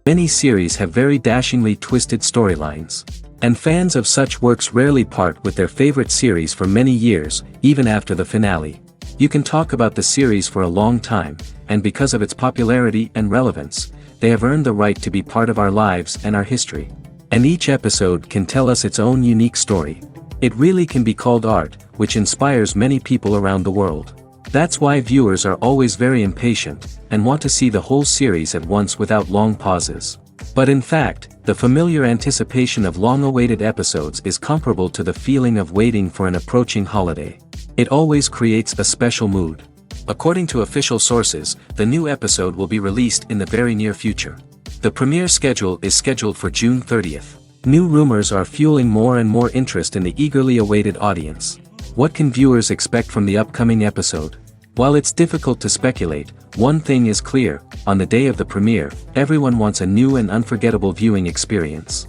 Many series have very dashingly twisted storylines. And fans of such works rarely part with their favorite series for many years, even after the finale. You can talk about the series for a long time, and because of its popularity and relevance, they have earned the right to be part of our lives and our history. And each episode can tell us its own unique story. It really can be called art, which inspires many people around the world. That's why viewers are always very impatient, and want to see the whole series at once without long pauses. But in fact, the familiar anticipation of long-awaited episodes is comparable to the feeling of waiting for an approaching holiday. It always creates a special mood. According to official sources, the new episode will be released in the very near future. The premiere schedule is scheduled for June 30th. New rumors are fueling more and more interest in the eagerly awaited audience. What can viewers expect from the upcoming episode? While it's difficult to speculate, one thing is clear: on the day of the premiere, everyone wants a new and unforgettable viewing experience.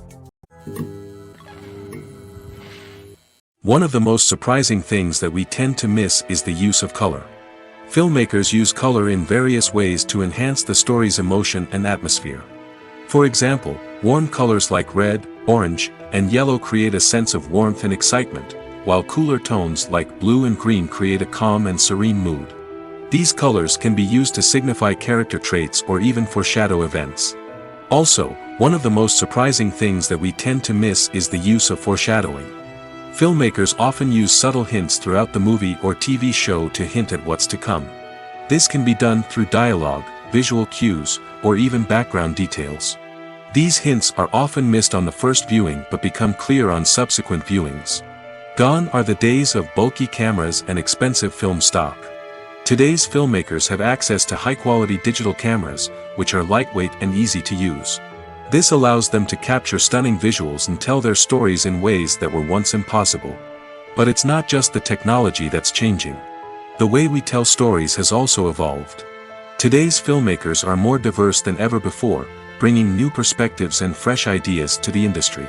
One of the most surprising things that we tend to miss is the use of color. Filmmakers use color in various ways to enhance the story's emotion and atmosphere. For example, warm colors like red, orange, and yellow create a sense of warmth and excitement, while cooler tones like blue and green create a calm and serene mood. These colors can be used to signify character traits or even foreshadow events. Also, one of the most surprising things that we tend to miss is the use of foreshadowing. Filmmakers often use subtle hints throughout the movie or TV show to hint at what's to come. This can be done through dialogue, visual cues, or even background details. These hints are often missed on the first viewing but become clear on subsequent viewings. Gone are the days of bulky cameras and expensive film stock. Today's filmmakers have access to high-quality digital cameras, which are lightweight and easy to use. This allows them to capture stunning visuals and tell their stories in ways that were once impossible. But it's not just the technology that's changing. The way we tell stories has also evolved. Today's filmmakers are more diverse than ever before, bringing new perspectives and fresh ideas to the industry.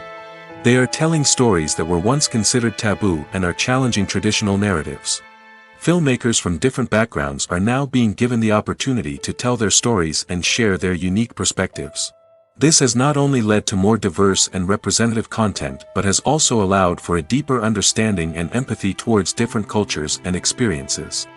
They are telling stories that were once considered taboo and are challenging traditional narratives. Filmmakers from different backgrounds are now being given the opportunity to tell their stories and share their unique perspectives. This has not only led to more diverse and representative content but has also allowed for a deeper understanding and empathy towards different cultures and experiences.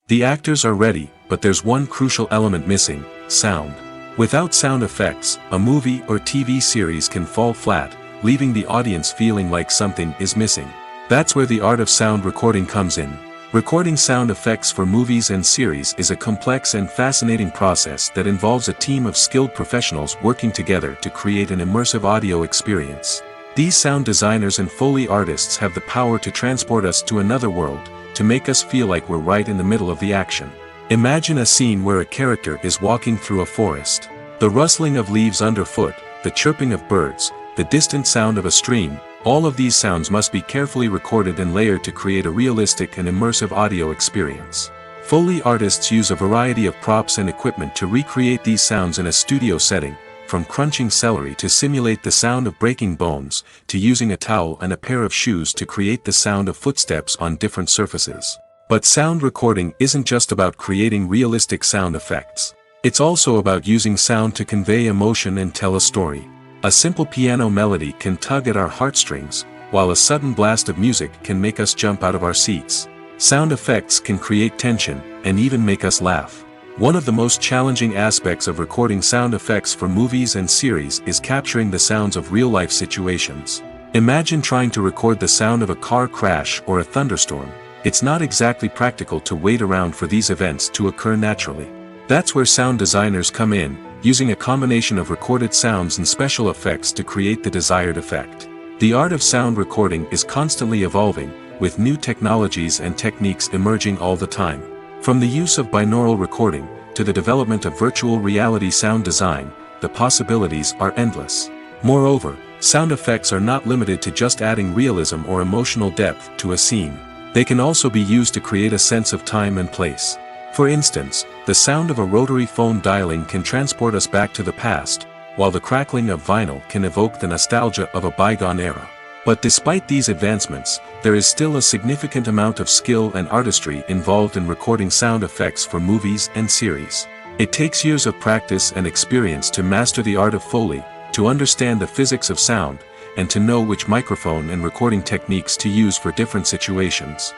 The actors are ready, but there's one crucial element missing: sound. Without sound effects, a movie or TV series can fall flat, leaving the audience feeling like something is missing. That's where the art of sound recording comes in. Recording sound effects for movies and series is a complex and fascinating process that involves a team of skilled professionals working together to create an immersive audio experience. These sound designers and Foley artists have the power to transport us to another world, to make us feel like we're right in the middle of the action. Imagine a scene where a character is walking through a forest. The rustling of leaves underfoot, the chirping of birds, the distant sound of a stream, all of these sounds must be carefully recorded and layered to create a realistic and immersive audio experience. Foley artists use a variety of props and equipment to recreate these sounds in a studio setting, from crunching celery to simulate the sound of breaking bones, to using a towel and a pair of shoes to create the sound of footsteps on different surfaces. But sound recording isn't just about creating realistic sound effects. It's also about using sound to convey emotion and tell a story. A simple piano melody can tug at our heartstrings, while a sudden blast of music can make us jump out of our seats. Sound effects can create tension, and even make us laugh. One of the most challenging aspects of recording sound effects for movies and series is capturing the sounds of real-life situations. Imagine trying to record the sound of a car crash or a thunderstorm. It's not exactly practical to wait around for these events to occur naturally. That's where sound designers come in, using a combination of recorded sounds and special effects to create the desired effect. The art of sound recording is constantly evolving, with new technologies and techniques emerging all the time. From the use of binaural recording, to the development of virtual reality sound design, the possibilities are endless. Moreover, sound effects are not limited to just adding realism or emotional depth to a scene. They can also be used to create a sense of time and place. For instance, the sound of a rotary phone dialing can transport us back to the past, while the crackling of vinyl can evoke the nostalgia of a bygone era. But despite these advancements, there is still a significant amount of skill and artistry involved in recording sound effects for movies and series. It takes years of practice and experience to master the art of Foley, to understand the physics of sound, and to know which microphone and recording techniques to use for different situations.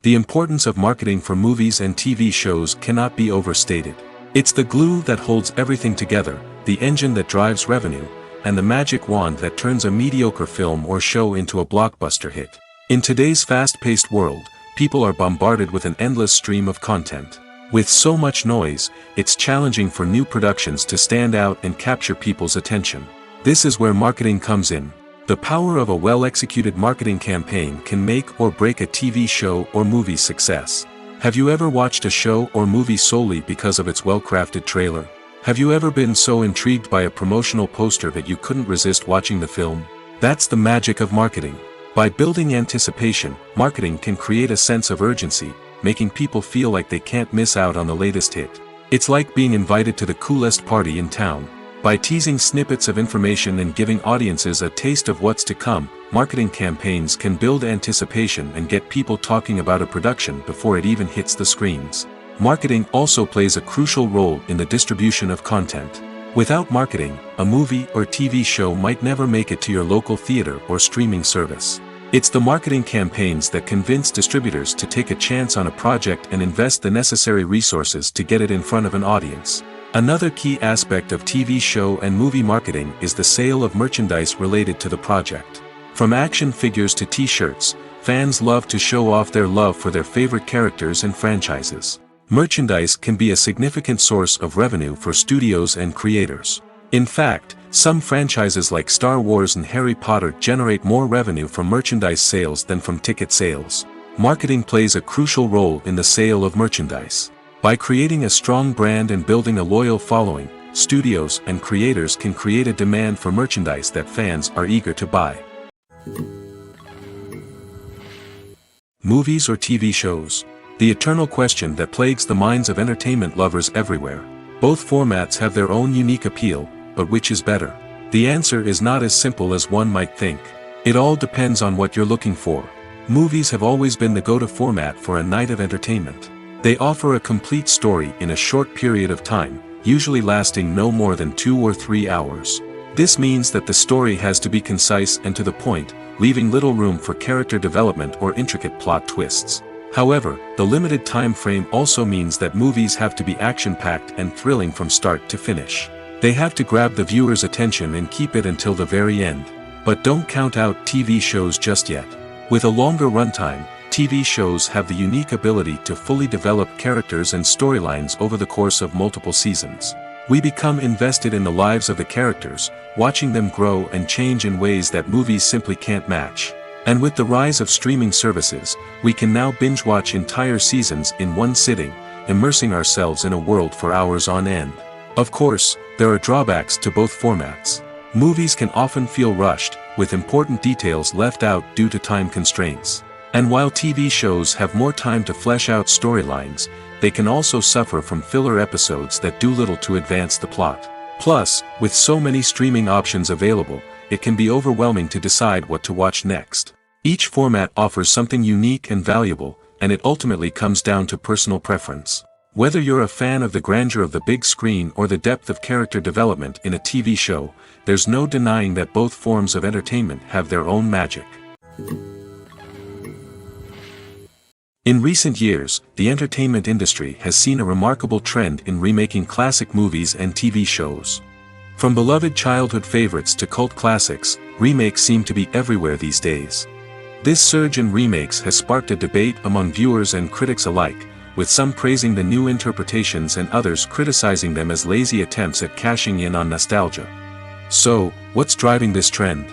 The importance of marketing for movies and TV shows cannot be overstated. It's the glue that holds everything together, the engine that drives revenue, and the magic wand that turns a mediocre film or show into a blockbuster hit. In today's fast-paced world, people are bombarded with an endless stream of content. With so much noise, it's challenging for new productions to stand out and capture people's attention. This is where marketing comes in. The power of a well-executed marketing campaign can make or break a TV show or movie's success. Have you ever watched a show or movie solely because of its well-crafted trailer? Have you ever been so intrigued by a promotional poster that you couldn't resist watching the film? That's the magic of marketing. By building anticipation, marketing can create a sense of urgency, making people feel like they can't miss out on the latest hit. It's like being invited to the coolest party in town. By teasing snippets of information and giving audiences a taste of what's to come, marketing campaigns can build anticipation and get people talking about a production before it even hits the screens. Marketing also plays a crucial role in the distribution of content. Without marketing, a movie or TV show might never make it to your local theater or streaming service. It's the marketing campaigns that convince distributors to take a chance on a project and invest the necessary resources to get it in front of an audience. Another key aspect of TV show and movie marketing is the sale of merchandise related to the project. From action figures to t-shirts, fans love to show off their love for their favorite characters and franchises. Merchandise can be a significant source of revenue for studios and creators. In fact, some franchises like Star Wars and Harry Potter generate more revenue from merchandise sales than from ticket sales. Marketing plays a crucial role in the sale of merchandise. By creating a strong brand and building a loyal following, studios and creators can create a demand for merchandise that fans are eager to buy. Movies or TV shows? The eternal question that plagues the minds of entertainment lovers everywhere. Both formats have their own unique appeal, but which is better? The answer is not as simple as one might think. It all depends on what you're looking for. Movies have always been the go-to format for a night of entertainment. They offer a complete story in a short period of time, usually lasting no more than 2 or 3 hours. This means that the story has to be concise and to the point, leaving little room for character development or intricate plot twists. However, the limited time frame also means that movies have to be action-packed and thrilling from start to finish. They have to grab the viewer's attention and keep it until the very end. But don't count out TV shows just yet. With a longer runtime, TV shows have the unique ability to fully develop characters and storylines over the course of multiple seasons. We become invested in the lives of the characters, watching them grow and change in ways that movies simply can't match. And with the rise of streaming services, we can now binge-watch entire seasons in one sitting, immersing ourselves in a world for hours on end. Of course, there are drawbacks to both formats. Movies can often feel rushed, with important details left out due to time constraints. And while TV shows have more time to flesh out storylines, they can also suffer from filler episodes that do little to advance the plot. Plus, with so many streaming options available, it can be overwhelming to decide what to watch next. Each format offers something unique and valuable, and it ultimately comes down to personal preference. Whether you're a fan of the grandeur of the big screen or the depth of character development in a TV show, there's no denying that both forms of entertainment have their own magic. In recent years, the entertainment industry has seen a remarkable trend in remaking classic movies and TV shows. From beloved childhood favorites to cult classics, remakes seem to be everywhere these days. This surge in remakes has sparked a debate among viewers and critics alike, with some praising the new interpretations and others criticizing them as lazy attempts at cashing in on nostalgia. So, what's driving this trend?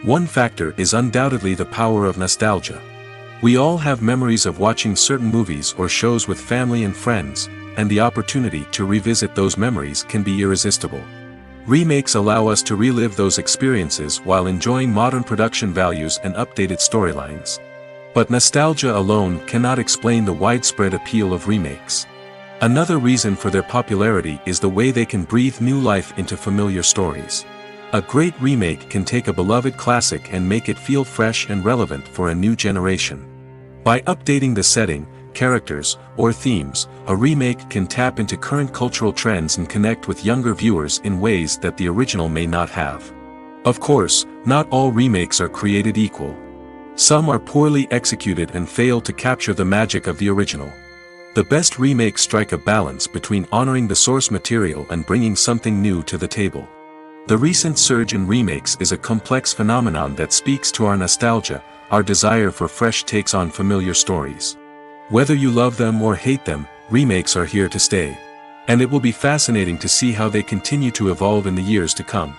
One factor is undoubtedly the power of nostalgia. We all have memories of watching certain movies or shows with family and friends, and the opportunity to revisit those memories can be irresistible. Remakes allow us to relive those experiences while enjoying modern production values and updated storylines. But nostalgia alone cannot explain the widespread appeal of remakes. Another reason for their popularity is the way they can breathe new life into familiar stories. A great remake can take a beloved classic and make it feel fresh and relevant for a new generation. By updating the setting, characters, or themes, a remake can tap into current cultural trends and connect with younger viewers in ways that the original may not have. Of course, not all remakes are created equal. Some are poorly executed and fail to capture the magic of the original. The best remakes strike a balance between honoring the source material and bringing something new to the table. The recent surge in remakes is a complex phenomenon that speaks to our nostalgia, our desire for fresh takes on familiar stories. Whether you love them or hate them, remakes are here to stay. And it will be fascinating to see how they continue to evolve in the years to come.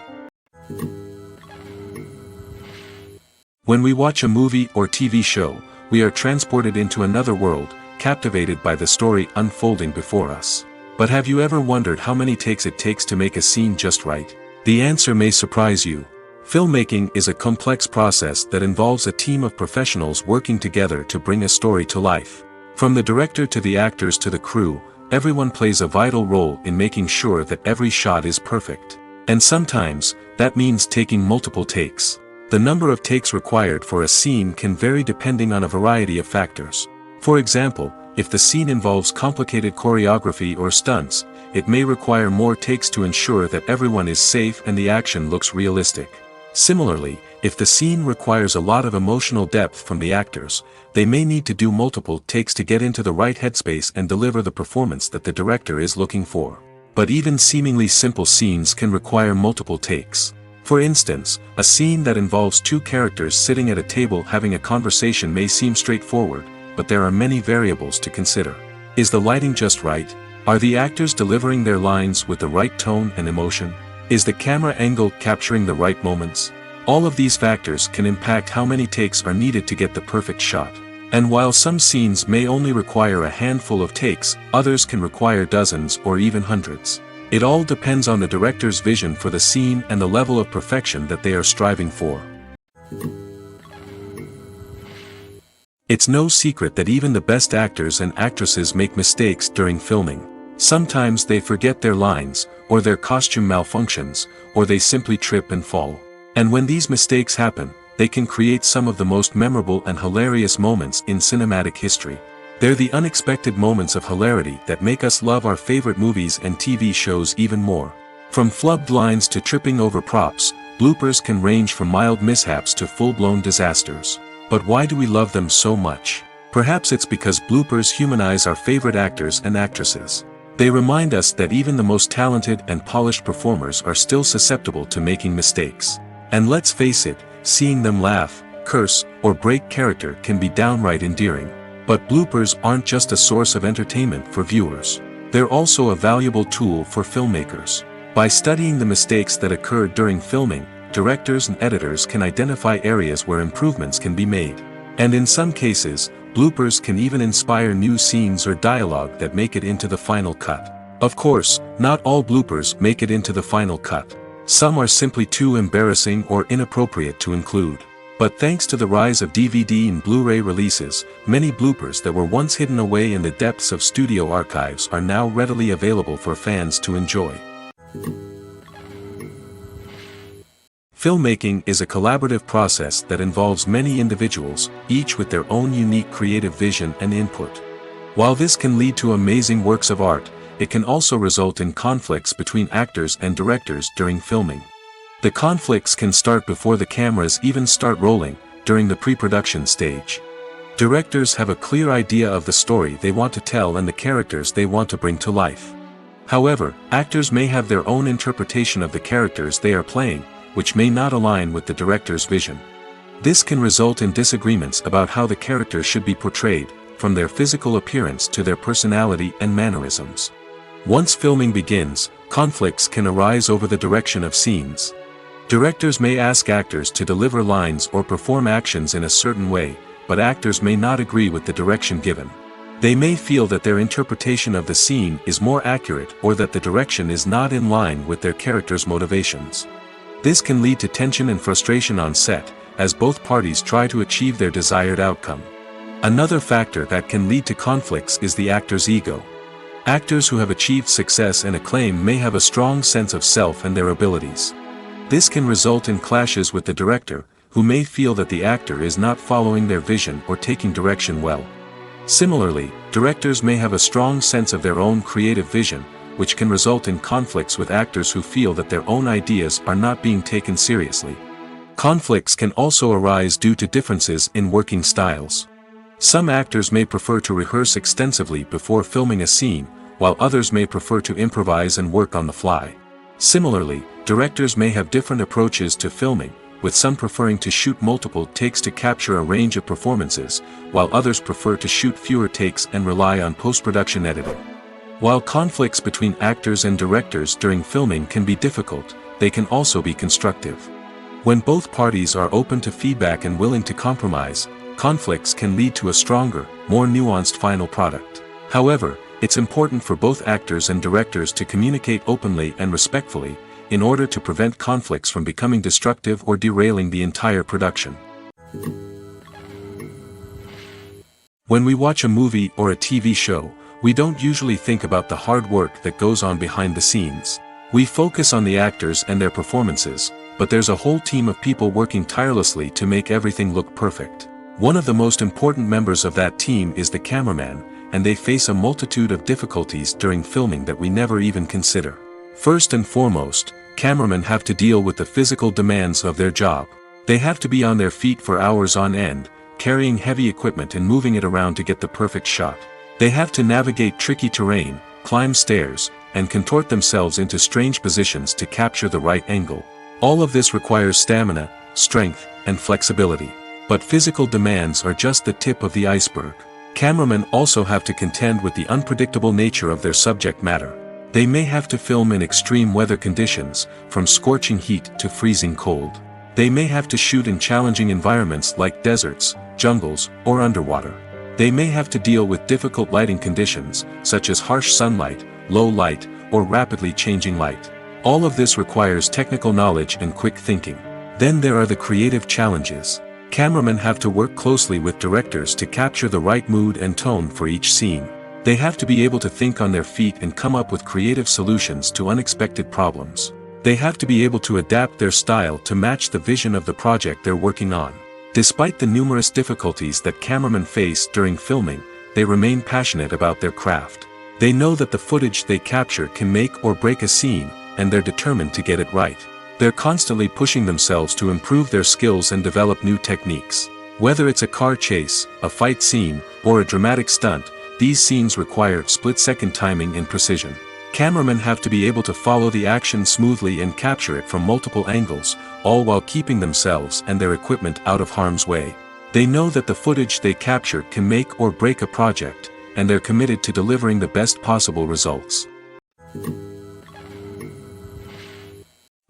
When we watch a movie or TV show, we are transported into another world, captivated by the story unfolding before us. But have you ever wondered how many takes it takes to make a scene just right? The answer may surprise you. Filmmaking is a complex process that involves a team of professionals working together to bring a story to life. From the director to the actors to the crew, everyone plays a vital role in making sure that every shot is perfect. And sometimes, that means taking multiple takes. The number of takes required for a scene can vary depending on a variety of factors. For example, if the scene involves complicated choreography or stunts, it may require more takes to ensure that everyone is safe and the action looks realistic. Similarly, if the scene requires a lot of emotional depth from the actors, they may need to do multiple takes to get into the right headspace and deliver the performance that the director is looking for. But even seemingly simple scenes can require multiple takes. For instance, a scene that involves two characters sitting at a table having a conversation may seem straightforward, but there are many variables to consider. Is the lighting just right? Are the actors delivering their lines with the right tone and emotion? Is the camera angle capturing the right moments? All of these factors can impact how many takes are needed to get the perfect shot. And while some scenes may only require a handful of takes, others can require dozens or even hundreds. It all depends on the director's vision for the scene and the level of perfection that they are striving for. It's no secret that even the best actors and actresses make mistakes during filming. Sometimes they forget their lines, or their costume malfunctions, or they simply trip and fall. And when these mistakes happen, they can create some of the most memorable and hilarious moments in cinematic history. They're the unexpected moments of hilarity that make us love our favorite movies and TV shows even more. From flubbed lines to tripping over props, bloopers can range from mild mishaps to full-blown disasters. But why do we love them so much? Perhaps it's because bloopers humanize our favorite actors and actresses. They remind us that even the most talented and polished performers are still susceptible to making mistakes. And let's face it, seeing them laugh, curse, or break character can be downright endearing. But bloopers aren't just a source of entertainment for viewers. They're also a valuable tool for filmmakers. By studying the mistakes that occurred during filming, directors and editors can identify areas where improvements can be made. And in some cases, bloopers can even inspire new scenes or dialogue that make it into the final cut. Of course, not all bloopers make it into the final cut. Some are simply too embarrassing or inappropriate to include. But thanks to the rise of DVD and Blu-ray releases, many bloopers that were once hidden away in the depths of studio archives are now readily available for fans to enjoy. Filmmaking is a collaborative process that involves many individuals, each with their own unique creative vision and input. While this can lead to amazing works of art, it can also result in conflicts between actors and directors during filming. The conflicts can start before the cameras even start rolling, during the pre-production stage. Directors have a clear idea of the story they want to tell and the characters they want to bring to life. However, actors may have their own interpretation of the characters they are playing, which may not align with the director's vision. This can result in disagreements about how the characters should be portrayed, from their physical appearance to their personality and mannerisms. Once filming begins, conflicts can arise over the direction of scenes. Directors may ask actors to deliver lines or perform actions in a certain way, but actors may not agree with the direction given. They may feel that their interpretation of the scene is more accurate or that the direction is not in line with their character's motivations. This can lead to tension and frustration on set, as both parties try to achieve their desired outcome. Another factor that can lead to conflicts is the actor's ego. Actors who have achieved success and acclaim may have a strong sense of self and their abilities. This can result in clashes with the director, who may feel that the actor is not following their vision or taking direction well. Similarly, directors may have a strong sense of their own creative vision, which can result in conflicts with actors who feel that their own ideas are not being taken seriously. Conflicts can also arise due to differences in working styles. Some actors may prefer to rehearse extensively before filming a scene, while others may prefer to improvise and work on the fly. Similarly, directors may have different approaches to filming, with some preferring to shoot multiple takes to capture a range of performances, while others prefer to shoot fewer takes and rely on post-production editing. While conflicts between actors and directors during filming can be difficult, they can also be constructive. When both parties are open to feedback and willing to compromise, conflicts can lead to a stronger, more nuanced final product. However, it's important for both actors and directors to communicate openly and respectfully, in order to prevent conflicts from becoming destructive or derailing the entire production. When we watch a movie or a TV show, we don't usually think about the hard work that goes on behind the scenes. We focus on the actors and their performances, but there's a whole team of people working tirelessly to make everything look perfect. One of the most important members of that team is the cameraman, and they face a multitude of difficulties during filming that we never even consider. First and foremost, cameramen have to deal with the physical demands of their job. They have to be on their feet for hours on end, carrying heavy equipment and moving it around to get the perfect shot. They have to navigate tricky terrain, climb stairs, and contort themselves into strange positions to capture the right angle. All of this requires stamina, strength, and flexibility. But physical demands are just the tip of the iceberg. Cameramen also have to contend with the unpredictable nature of their subject matter. They may have to film in extreme weather conditions, from scorching heat to freezing cold. They may have to shoot in challenging environments like deserts, jungles, or underwater. They may have to deal with difficult lighting conditions, such as harsh sunlight, low light, or rapidly changing light. All of this requires technical knowledge and quick thinking. Then there are the creative challenges. Cameramen have to work closely with directors to capture the right mood and tone for each scene. They have to be able to think on their feet and come up with creative solutions to unexpected problems. They have to be able to adapt their style to match the vision of the project they're working on. Despite the numerous difficulties that cameramen face during filming, they remain passionate about their craft. They know that the footage they capture can make or break a scene, and they're determined to get it right. They're constantly pushing themselves to improve their skills and develop new techniques. Whether it's a car chase, a fight scene, or a dramatic stunt, these scenes require split-second timing and precision. Cameramen have to be able to follow the action smoothly and capture it from multiple angles, all while keeping themselves and their equipment out of harm's way. They know that the footage they capture can make or break a project, and they're committed to delivering the best possible results.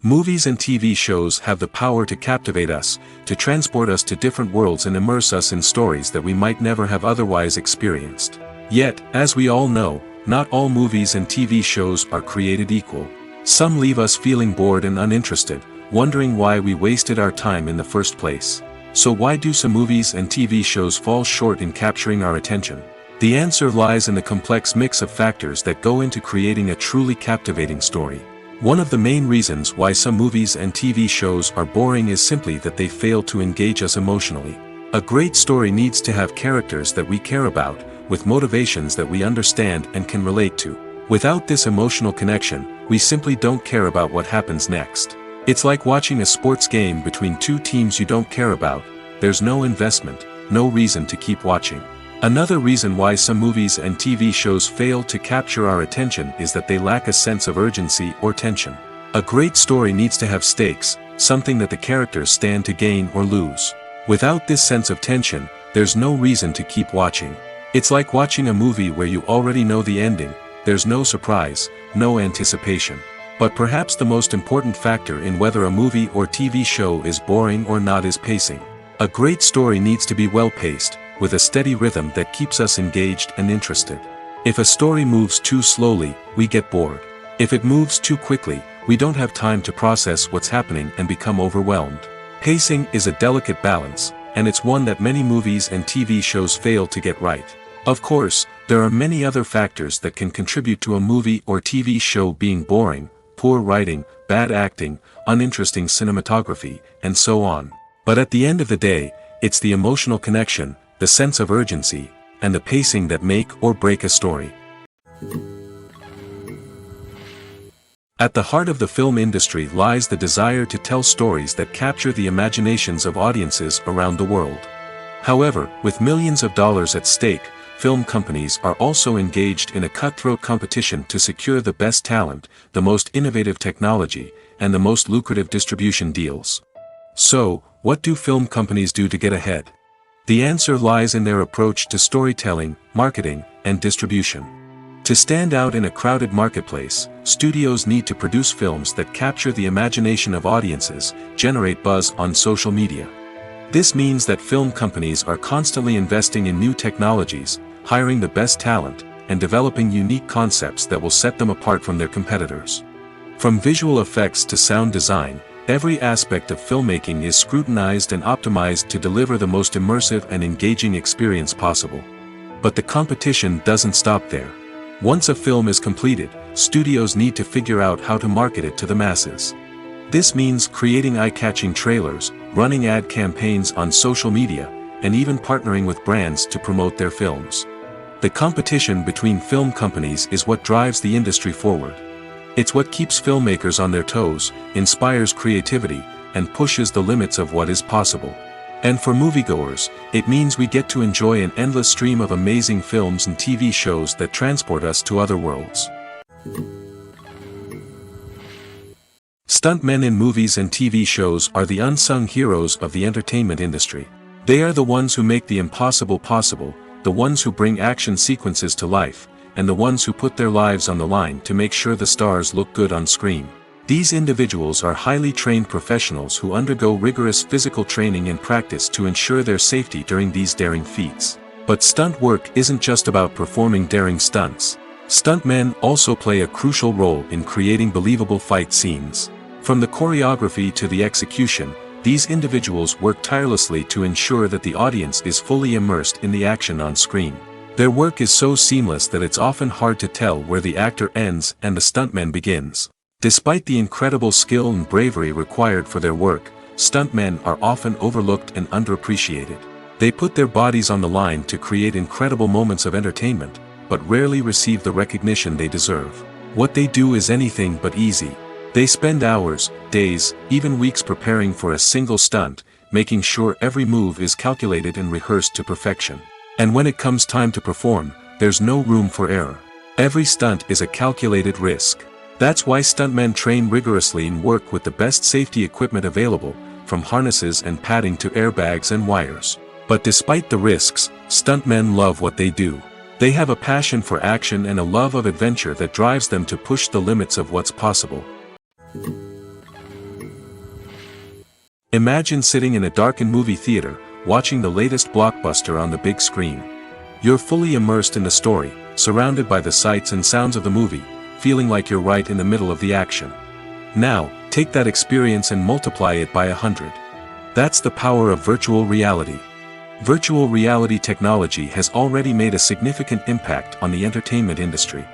Movies and TV shows have the power to captivate us, to transport us to different worlds and immerse us in stories that we might never have otherwise experienced. Yet, as we all know, not all movies and TV shows are created equal. Some leave us feeling bored and uninterested, wondering why we wasted our time in the first place. So why do some movies and TV shows fall short in capturing our attention? The answer lies in the complex mix of factors that go into creating a truly captivating story. One of the main reasons why some movies and TV shows are boring is simply that they fail to engage us emotionally. A great story needs to have characters that we care about, with motivations that we understand and can relate to. Without this emotional connection, we simply don't care about what happens next. It's like watching a sports game between two teams you don't care about. There's no investment, no reason to keep watching. Another reason why some movies and TV shows fail to capture our attention is that they lack a sense of urgency or tension. A great story needs to have stakes, something that the characters stand to gain or lose. Without this sense of tension, there's no reason to keep watching. It's like watching a movie where you already know the ending. There's no surprise, no anticipation. But perhaps the most important factor in whether a movie or TV show is boring or not is pacing. A great story needs to be well-paced, with a steady rhythm that keeps us engaged and interested. If a story moves too slowly, we get bored. If it moves too quickly, we don't have time to process what's happening and become overwhelmed. Pacing is a delicate balance, and it's one that many movies and TV shows fail to get right. Of course, there are many other factors that can contribute to a movie or TV show being boring: poor writing, bad acting, uninteresting cinematography, and so on. But at the end of the day, it's the emotional connection, the sense of urgency, and the pacing that make or break a story. At the heart of the film industry lies the desire to tell stories that capture the imaginations of audiences around the world. However, with millions of dollars at stake, film companies are also engaged in a cutthroat competition to secure the best talent, the most innovative technology, and the most lucrative distribution deals. So, what do film companies do to get ahead? The answer lies in their approach to storytelling, marketing, and distribution. To stand out in a crowded marketplace, studios need to produce films that capture the imagination of audiences, generate buzz on social media. This means that film companies are constantly investing in new technologies, hiring the best talent, and developing unique concepts that will set them apart from their competitors. From visual effects to sound design, every aspect of filmmaking is scrutinized and optimized to deliver the most immersive and engaging experience possible. But the competition doesn't stop there. Once a film is completed, studios need to figure out how to market it to the masses. This means creating eye-catching trailers, running ad campaigns on social media, and even partnering with brands to promote their films. The competition between film companies is what drives the industry forward. It's what keeps filmmakers on their toes, inspires creativity, and pushes the limits of what is possible. And for moviegoers, it means we get to enjoy an endless stream of amazing films and TV shows that transport us to other worlds. Stuntmen in movies and TV shows are the unsung heroes of the entertainment industry. They are the ones who make the impossible possible, the ones who bring action sequences to life, and the ones who put their lives on the line to make sure the stars look good on screen. These individuals are highly trained professionals who undergo rigorous physical training and practice to ensure their safety during these daring feats. But stunt work isn't just about performing daring stunts. Stuntmen also play a crucial role in creating believable fight scenes. From the choreography to the execution, these individuals work tirelessly to ensure that the audience is fully immersed in the action on screen. Their work is so seamless that it's often hard to tell where the actor ends and the stuntman begins. Despite the incredible skill and bravery required for their work, stuntmen are often overlooked and underappreciated. They put their bodies on the line to create incredible moments of entertainment, but rarely receive the recognition they deserve. What they do is anything but easy. They spend hours, days, even weeks preparing for a single stunt, making sure every move is calculated and rehearsed to perfection. And when it comes time to perform, there's no room for error. Every stunt is a calculated risk. That's why stuntmen train rigorously and work with the best safety equipment available, from harnesses and padding to airbags and wires. But despite the risks, stuntmen love what they do. They have a passion for action and a love of adventure that drives them to push the limits of what's possible. Imagine sitting in a darkened movie theater, watching the latest blockbuster on the big screen. You're fully immersed in the story, surrounded by the sights and sounds of the movie, feeling like you're right in the middle of the action. Now, take that experience and multiply it by 100. That's the power of virtual reality. Virtual reality technology has already made a significant impact on the entertainment industry.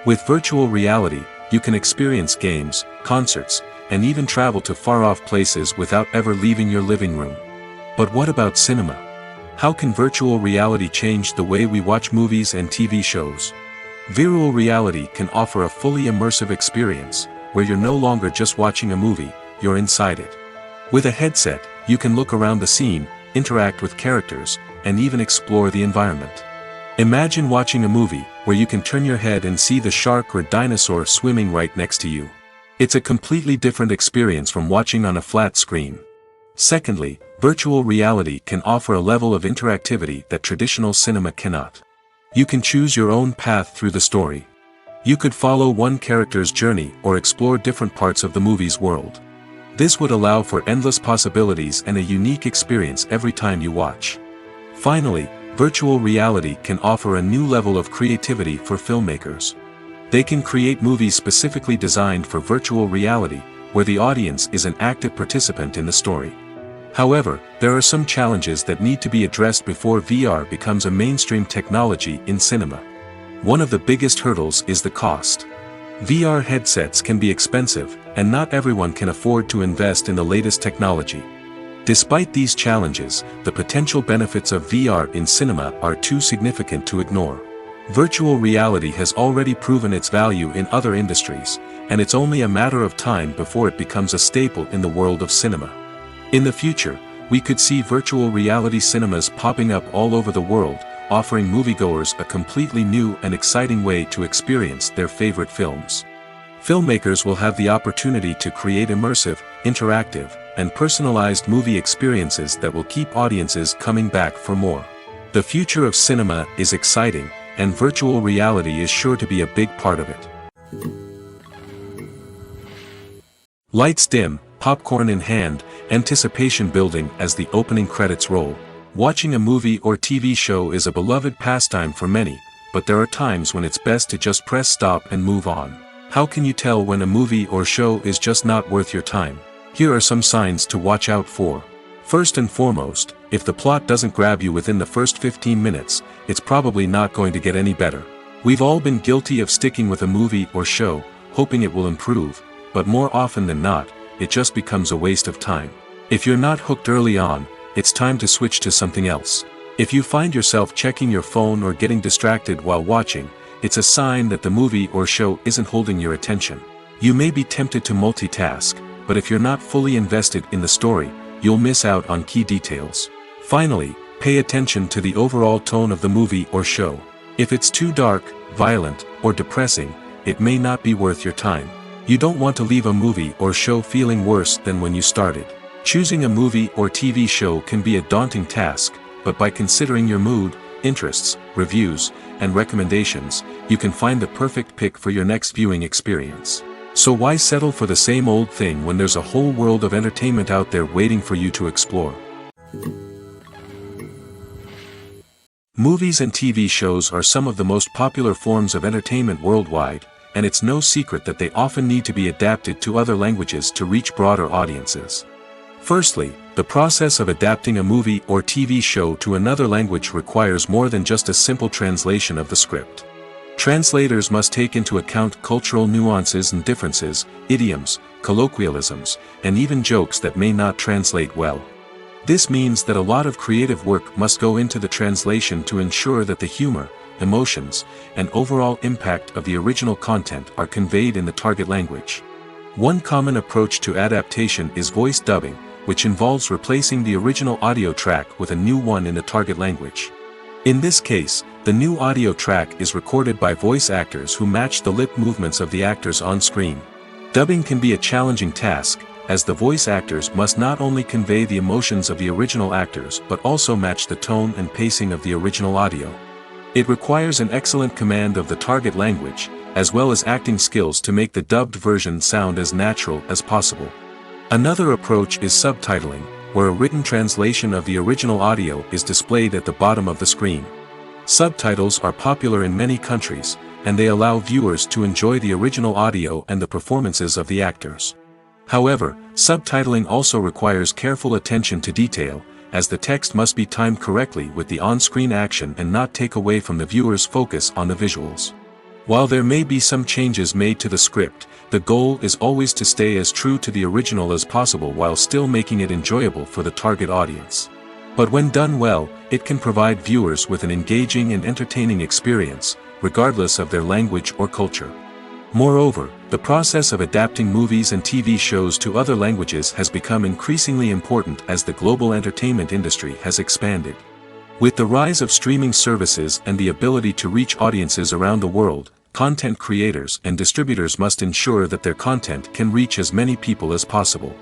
With virtual reality, you can experience games, concerts, and even travel to far-off places without ever leaving your living room. But what about cinema? How can virtual reality change the way we watch movies and TV shows? Virtual reality can offer a fully immersive experience, where you're no longer just watching a movie, you're inside it. With a headset, you can look around the scene, interact with characters, and even explore the environment. Imagine watching a movie, where you can turn your head and see the shark or dinosaur swimming right next to you. It's a completely different experience from watching on a flat screen. Secondly, virtual reality can offer a level of interactivity that traditional cinema cannot. You can choose your own path through the story. You could follow one character's journey or explore different parts of the movie's world. This would allow for endless possibilities and a unique experience every time you watch. Finally, virtual reality can offer a new level of creativity for filmmakers. They can create movies specifically designed for virtual reality, where the audience is an active participant in the story. However, there are some challenges that need to be addressed before VR becomes a mainstream technology in cinema. One of the biggest hurdles is the cost. VR headsets can be expensive, and not everyone can afford to invest in the latest technology. Despite these challenges, the potential benefits of VR in cinema are too significant to ignore. Virtual reality has already proven its value in other industries, and it's only a matter of time before it becomes a staple in the world of cinema. In the future, we could see virtual reality cinemas popping up all over the world, offering moviegoers a completely new and exciting way to experience their favorite films. Filmmakers will have the opportunity to create immersive, interactive, and personalized movie experiences that will keep audiences coming back for more. The future of cinema is exciting, and virtual reality is sure to be a big part of it. Lights dim, popcorn in hand, anticipation building as the opening credits roll. Watching a movie or TV show is a beloved pastime for many, but there are times when it's best to just press stop and move on. How can you tell when a movie or show is just not worth your time? Here are some signs to watch out for. First and foremost, if the plot doesn't grab you within the first 15 minutes, it's probably not going to get any better. We've all been guilty of sticking with a movie or show, hoping it will improve, but more often than not, it just becomes a waste of time. If you're not hooked early on, it's time to switch to something else. If you find yourself checking your phone or getting distracted while watching, it's a sign that the movie or show isn't holding your attention. You may be tempted to multitask, but if you're not fully invested in the story, you'll miss out on key details. Finally, pay attention to the overall tone of the movie or show. If it's too dark, violent, or depressing, it may not be worth your time. You don't want to leave a movie or show feeling worse than when you started. Choosing a movie or TV show can be a daunting task, but by considering your mood, interests, reviews, and recommendations, you can find the perfect pick for your next viewing experience. So why settle for the same old thing when there's a whole world of entertainment out there waiting for you to explore? Movies and TV shows are some of the most popular forms of entertainment worldwide, and it's no secret that they often need to be adapted to other languages to reach broader audiences. Firstly, the process of adapting a movie or TV show to another language requires more than just a simple translation of the script. Translators must take into account cultural nuances and differences, idioms, colloquialisms, and even jokes that may not translate well. This means that a lot of creative work must go into the translation to ensure that the humor, emotions, and overall impact of the original content are conveyed in the target language. One common approach to adaptation is voice dubbing, which involves replacing the original audio track with a new one in the target language. In this case, the new audio track is recorded by voice actors who match the lip movements of the actors on screen. Dubbing can be a challenging task, as the voice actors must not only convey the emotions of the original actors but also match the tone and pacing of the original audio. It requires an excellent command of the target language, as well as acting skills to make the dubbed version sound as natural as possible. Another approach is subtitling, where a written translation of the original audio is displayed at the bottom of the screen. Subtitles are popular in many countries, and they allow viewers to enjoy the original audio and the performances of the actors. However, subtitling also requires careful attention to detail, as the text must be timed correctly with the on-screen action and not take away from the viewer's focus on the visuals. While there may be some changes made to the script, the goal is always to stay as true to the original as possible while still making it enjoyable for the target audience. But when done well, it can provide viewers with an engaging and entertaining experience, regardless of their language or culture. Moreover, the process of adapting movies and TV shows to other languages has become increasingly important as the global entertainment industry has expanded. With the rise of streaming services and the ability to reach audiences around the world, content creators and distributors must ensure that their content can reach as many people as possible.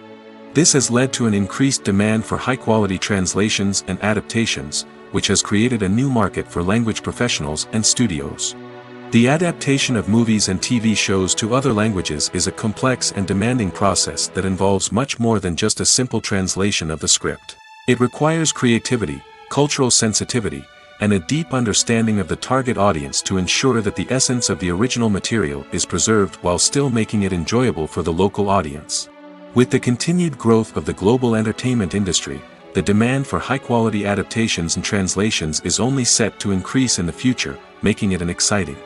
This has led to an increased demand for high-quality translations and adaptations, which has created a new market for language professionals and studios. The adaptation of movies and TV shows to other languages is a complex and demanding process that involves much more than just a simple translation of the script. It requires creativity, cultural sensitivity, and a deep understanding of the target audience to ensure that the essence of the original material is preserved while still making it enjoyable for the local audience. With the continued growth of the global entertainment industry, the demand for high-quality adaptations and translations is only set to increase in the future, making it an exciting.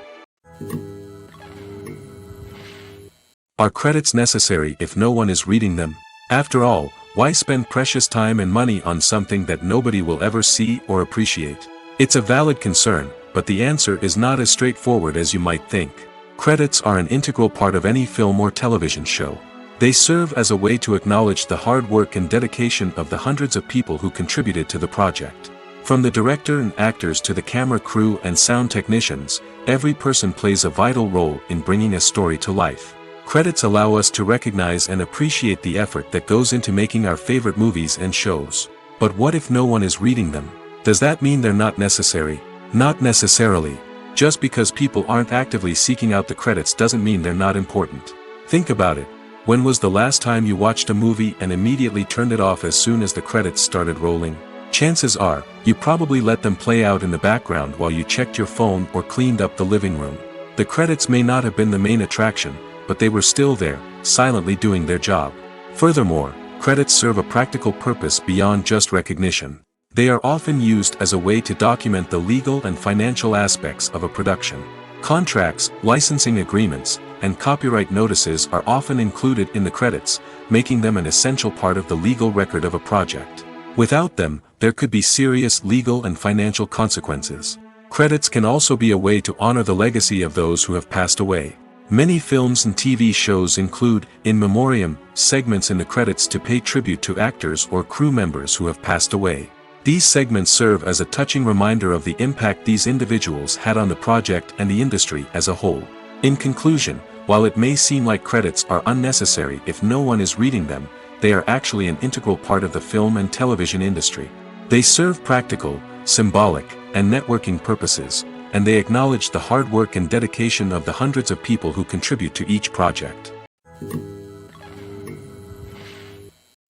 Are credits necessary if no one is reading them? After all, Why spend precious time and money on something that nobody will ever see or appreciate? It's a valid concern, but the answer is not as straightforward as you might think. Credits are an integral part of any film or television show. They serve as a way to acknowledge the hard work and dedication of the hundreds of people who contributed to the project. From the director and actors to the camera crew and sound technicians, every person plays a vital role in bringing a story to life. Credits allow us to recognize and appreciate the effort that goes into making our favorite movies and shows. But what if no one is reading them? Does that mean they're not necessary? Not necessarily. Just because people aren't actively seeking out the credits doesn't mean they're not important. Think about it. When was the last time you watched a movie and immediately turned it off as soon as the credits started rolling? Chances are, you probably let them play out in the background while you checked your phone or cleaned up the living room. The credits may not have been the main attraction, but they were still there, silently doing their job. Furthermore, credits serve a practical purpose beyond just recognition. They are often used as a way to document the legal and financial aspects of a production. Contracts, licensing agreements, and copyright notices are often included in the credits, making them an essential part of the legal record of a project. Without them, there could be serious legal and financial consequences. Credits can also be a way to honor the legacy of those who have passed away. Many films and TV shows include, in memoriam, segments in the credits to pay tribute to actors or crew members who have passed away. These segments serve as a touching reminder of the impact these individuals had on the project and the industry as a whole. In conclusion, while it may seem like credits are unnecessary if no one is reading them, they are actually an integral part of the film and television industry. They serve practical, symbolic, and networking purposes, and they acknowledge the hard work and dedication of the hundreds of people who contribute to each project.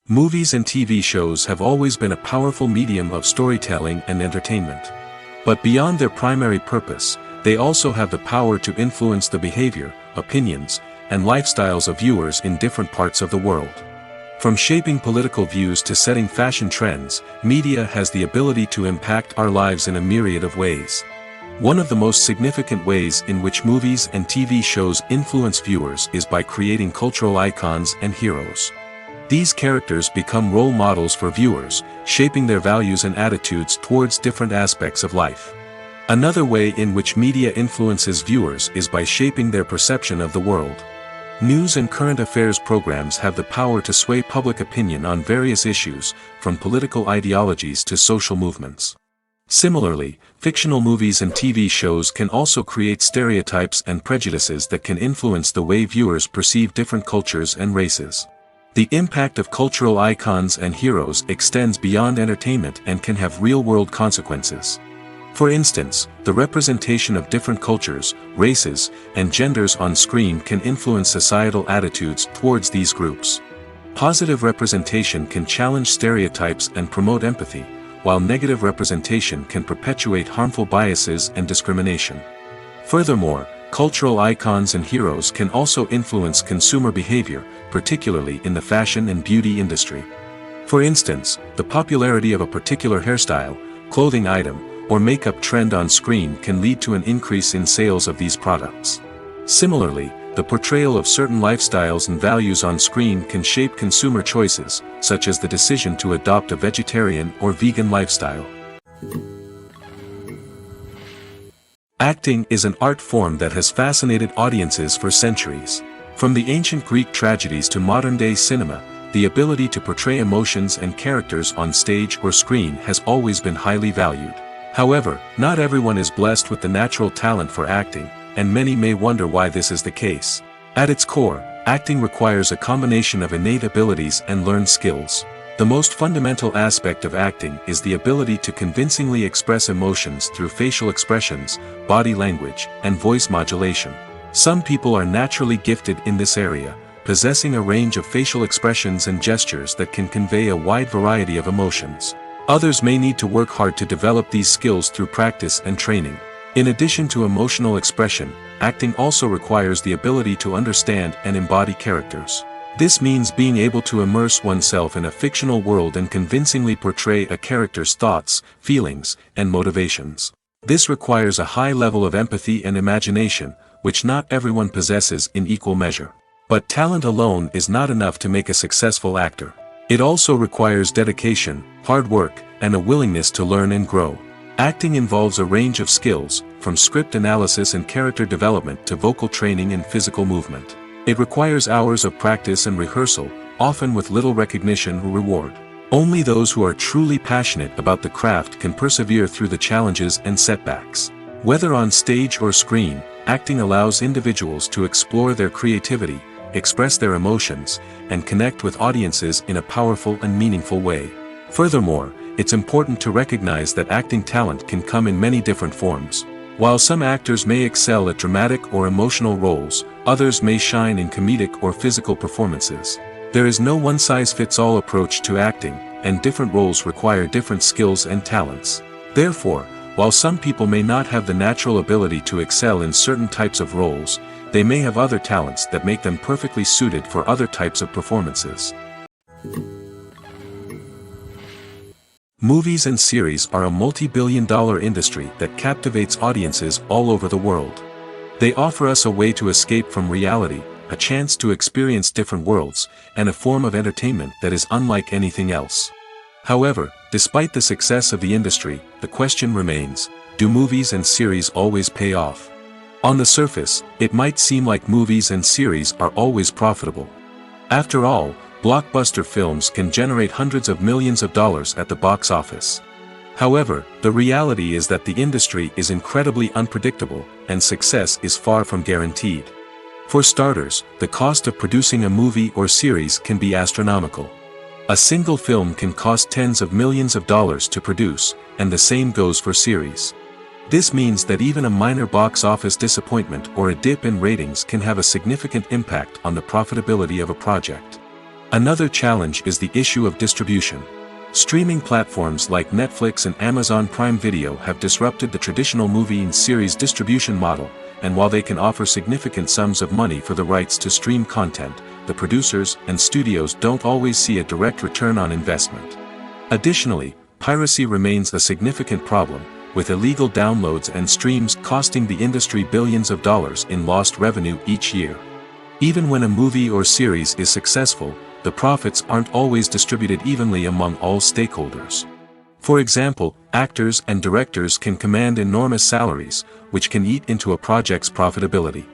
Movies and TV shows have always been a powerful medium of storytelling and entertainment. But beyond their primary purpose, they also have the power to influence the behavior, opinions, and lifestyles of viewers in different parts of the world. From shaping political views to setting fashion trends, media has the ability to impact our lives in a myriad of ways. One of the most significant ways in which movies and TV shows influence viewers is by creating cultural icons and heroes. These characters become role models for viewers, shaping their values and attitudes towards different aspects of life. Another way in which media influences viewers is by shaping their perception of the world. News and current affairs programs have the power to sway public opinion on various issues, from political ideologies to social movements. Similarly, fictional movies and TV shows can also create stereotypes and prejudices that can influence the way viewers perceive different cultures and races. The impact of cultural icons and heroes extends beyond entertainment and can have real-world consequences. For instance, the representation of different cultures, races, and genders on screen can influence societal attitudes towards these groups. Positive representation can challenge stereotypes and promote empathy, while negative representation can perpetuate harmful biases and discrimination. Furthermore, cultural icons and heroes can also influence consumer behavior, particularly in the fashion and beauty industry. For instance, the popularity of a particular hairstyle, clothing item, or makeup trend on screen can lead to an increase in sales of these products. Similarly, the portrayal of certain lifestyles and values on screen can shape consumer choices, such as the decision to adopt a vegetarian or vegan lifestyle. Acting is an art form that has fascinated audiences for centuries. From the ancient Greek tragedies to modern-day cinema, the ability to portray emotions and characters on stage or screen has always been highly valued. However, not everyone is blessed with the natural talent for acting, and many may wonder why this is the case. At its core, acting requires a combination of innate abilities and learned skills. The most fundamental aspect of acting is the ability to convincingly express emotions through facial expressions, body language, and voice modulation. Some people are naturally gifted in this area, possessing a range of facial expressions and gestures that can convey a wide variety of emotions. Others may need to work hard to develop these skills through practice and training. In addition to emotional expression, acting also requires the ability to understand and embody characters. This means being able to immerse oneself in a fictional world and convincingly portray a character's thoughts, feelings, and motivations. This requires a high level of empathy and imagination, which not everyone possesses in equal measure. But talent alone is not enough to make a successful actor. It also requires dedication, hard work, and a willingness to learn and grow. Acting involves a range of skills, from script analysis and character development to vocal training and physical movement. It requires hours of practice and rehearsal, often with little recognition or reward. Only those who are truly passionate about the craft can persevere through the challenges and setbacks. Whether on stage or screen, acting allows individuals to explore their creativity, express their emotions, and connect with audiences in a powerful and meaningful way. Furthermore, it's important to recognize that acting talent can come in many different forms. While some actors may excel at dramatic or emotional roles, others may shine in comedic or physical performances. There is no one-size-fits-all approach to acting, and different roles require different skills and talents. Therefore, while some people may not have the natural ability to excel in certain types of roles, they may have other talents that make them perfectly suited for other types of performances. Movies and series are a multi-billion-dollar industry that captivates audiences all over the world. They offer us a way to escape from reality, a chance to experience different worlds, and a form of entertainment that is unlike anything else. However, despite the success of the industry, the question remains, do movies and series always pay off? On the surface, it might seem like movies and series are always profitable. After all, blockbuster films can generate hundreds of millions of dollars at the box office. However, the reality is that the industry is incredibly unpredictable, and success is far from guaranteed. For starters, the cost of producing a movie or series can be astronomical. A single film can cost tens of millions of dollars to produce, and the same goes for series. This means that even a minor box office disappointment or a dip in ratings can have a significant impact on the profitability of a project. Another challenge is the issue of distribution. Streaming platforms like Netflix and Amazon Prime Video have disrupted the traditional movie and series distribution model, and while they can offer significant sums of money for the rights to stream content, the producers and studios don't always see a direct return on investment. Additionally, piracy remains a significant problem, with illegal downloads and streams costing the industry billions of dollars in lost revenue each year. Even when a movie or series is successful, the profits aren't always distributed evenly among all stakeholders. For example, actors and directors can command enormous salaries, which can eat into a project's profitability.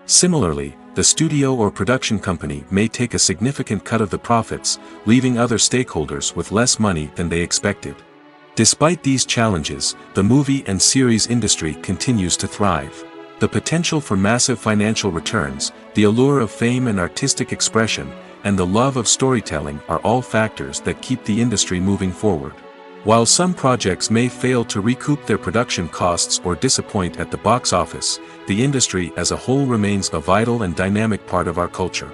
Similarly, the studio or production company may take a significant cut of the profits, leaving other stakeholders with less money than they expected. Despite these challenges, the movie and series industry continues to thrive. The potential for massive financial returns, the allure of fame and artistic expression, and the love of storytelling are all factors that keep the industry moving forward. While some projects may fail to recoup their production costs or disappoint at the box office, the industry as a whole remains a vital and dynamic part of our culture.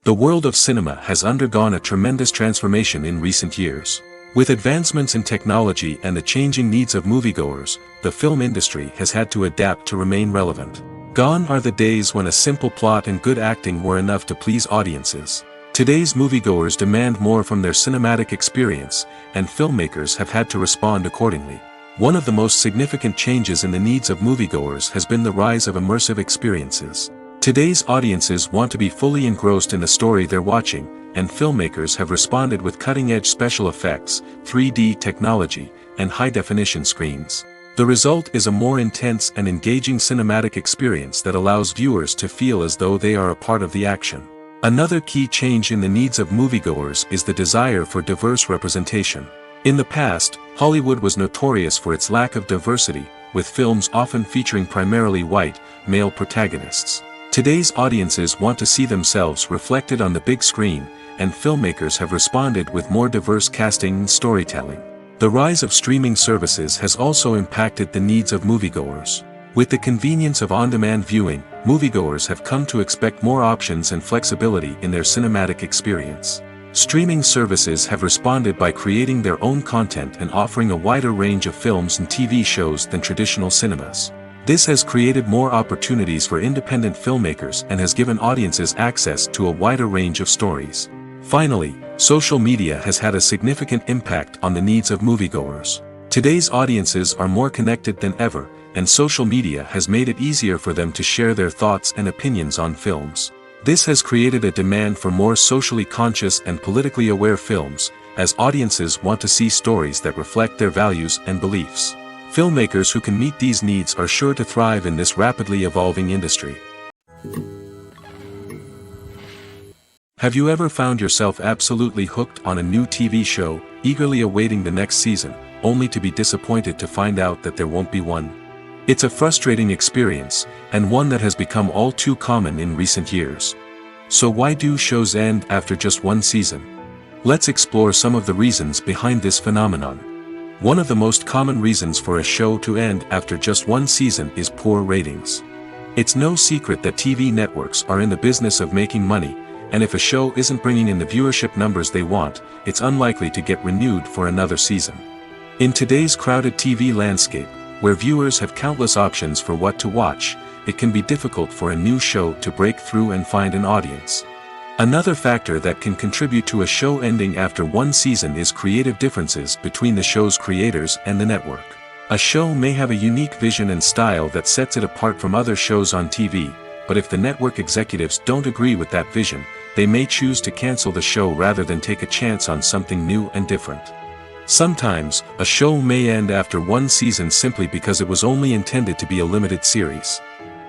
The world of cinema has undergone a tremendous transformation in recent years. With advancements in technology and the changing needs of moviegoers, the film industry has had to adapt to remain relevant. Gone are the days when a simple plot and good acting were enough to please audiences. Today's moviegoers demand more from their cinematic experience, and filmmakers have had to respond accordingly. One of the most significant changes in the needs of moviegoers has been the rise of immersive experiences. Today's audiences want to be fully engrossed in the story they're watching, and filmmakers have responded with cutting-edge special effects, 3D technology, and high-definition screens. The result is a more intense and engaging cinematic experience that allows viewers to feel as though they are a part of the action. Another key change in the needs of moviegoers is the desire for diverse representation. In the past, Hollywood was notorious for its lack of diversity, with films often featuring primarily white, male protagonists. Today's audiences want to see themselves reflected on the big screen, and filmmakers have responded with more diverse casting and storytelling. The rise of streaming services has also impacted the needs of moviegoers. With the convenience of on-demand viewing, moviegoers have come to expect more options and flexibility in their cinematic experience. Streaming services have responded by creating their own content and offering a wider range of films and TV shows than traditional cinemas. This has created more opportunities for independent filmmakers and has given audiences access to a wider range of stories. Finally, social media has had a significant impact on the needs of moviegoers. Today's audiences are more connected than ever, and social media has made it easier for them to share their thoughts and opinions on films. This has created a demand for more socially conscious and politically aware films, as audiences want to see stories that reflect their values and beliefs. Filmmakers who can meet these needs are sure to thrive in this rapidly evolving industry. Have you ever found yourself absolutely hooked on a new TV show, eagerly awaiting the next season, only to be disappointed to find out that there won't be one? It's a frustrating experience, and one that has become all too common in recent years. So why do shows end after just one season? Let's explore some of the reasons behind this phenomenon. One of the most common reasons for a show to end after just one season is poor ratings. It's no secret that TV networks are in the business of making money, and if a show isn't bringing in the viewership numbers they want, it's unlikely to get renewed for another season. In today's crowded TV landscape, where viewers have countless options for what to watch, it can be difficult for a new show to break through and find an audience. Another factor that can contribute to a show ending after one season is creative differences between the show's creators and the network. A show may have a unique vision and style that sets it apart from other shows on TV, but if the network executives don't agree with that vision, they may choose to cancel the show rather than take a chance on something new and different. Sometimes, a show may end after one season simply because it was only intended to be a limited series.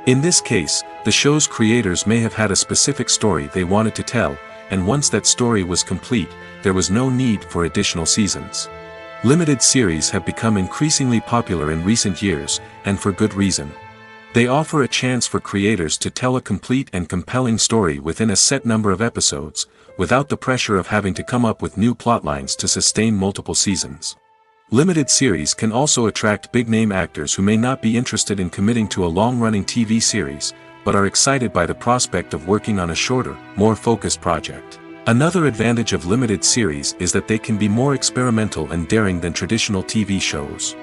In this case, the show's creators may have had a specific story they wanted to tell, and once that story was complete, there was no need for additional seasons. Limited series have become increasingly popular in recent years, and for good reason. They offer a chance for creators to tell a complete and compelling story within a set number of episodes, without the pressure of having to come up with new plotlines to sustain multiple seasons. Limited series can also attract big-name actors who may not be interested in committing to a long-running TV series, but are excited by the prospect of working on a shorter, more focused project. Another advantage of limited series is that they can be more experimental and daring than traditional TV shows.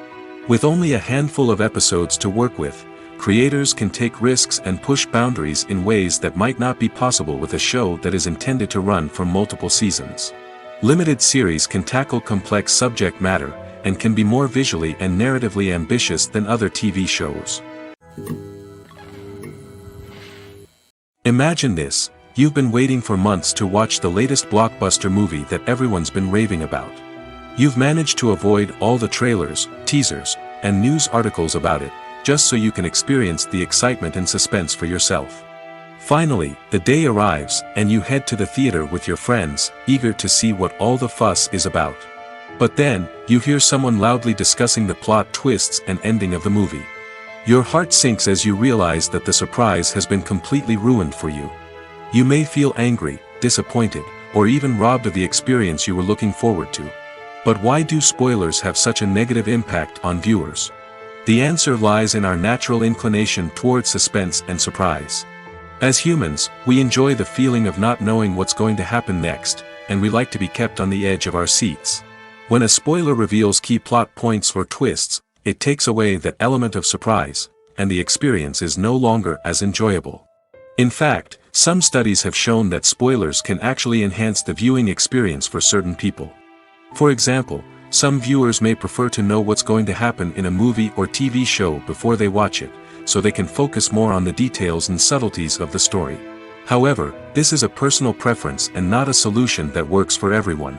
With only a handful of episodes to work with, creators can take risks and push boundaries in ways that might not be possible with a show that is intended to run for multiple seasons. Limited series can tackle complex subject matter, and can be more visually and narratively ambitious than other TV shows. Imagine this: you've been waiting for months to watch the latest blockbuster movie that everyone's been raving about. You've managed to avoid all the trailers, teasers, and news articles about it, just so you can experience the excitement and suspense for yourself. Finally, the day arrives, and you head to the theater with your friends, eager to see what all the fuss is about. But then, you hear someone loudly discussing the plot twists and ending of the movie. Your heart sinks as you realize that the surprise has been completely ruined for you. You may feel angry, disappointed, or even robbed of the experience you were looking forward to. But why do spoilers have such a negative impact on viewers? The answer lies in our natural inclination toward suspense and surprise. As humans, we enjoy the feeling of not knowing what's going to happen next, and we like to be kept on the edge of our seats. When a spoiler reveals key plot points or twists, it takes away that element of surprise, and the experience is no longer as enjoyable. In fact, some studies have shown that spoilers can actually enhance the viewing experience for certain people. For example, some viewers may prefer to know what's going to happen in a movie or TV show before they watch it, so they can focus more on the details and subtleties of the story. However, this is a personal preference and not a solution that works for everyone.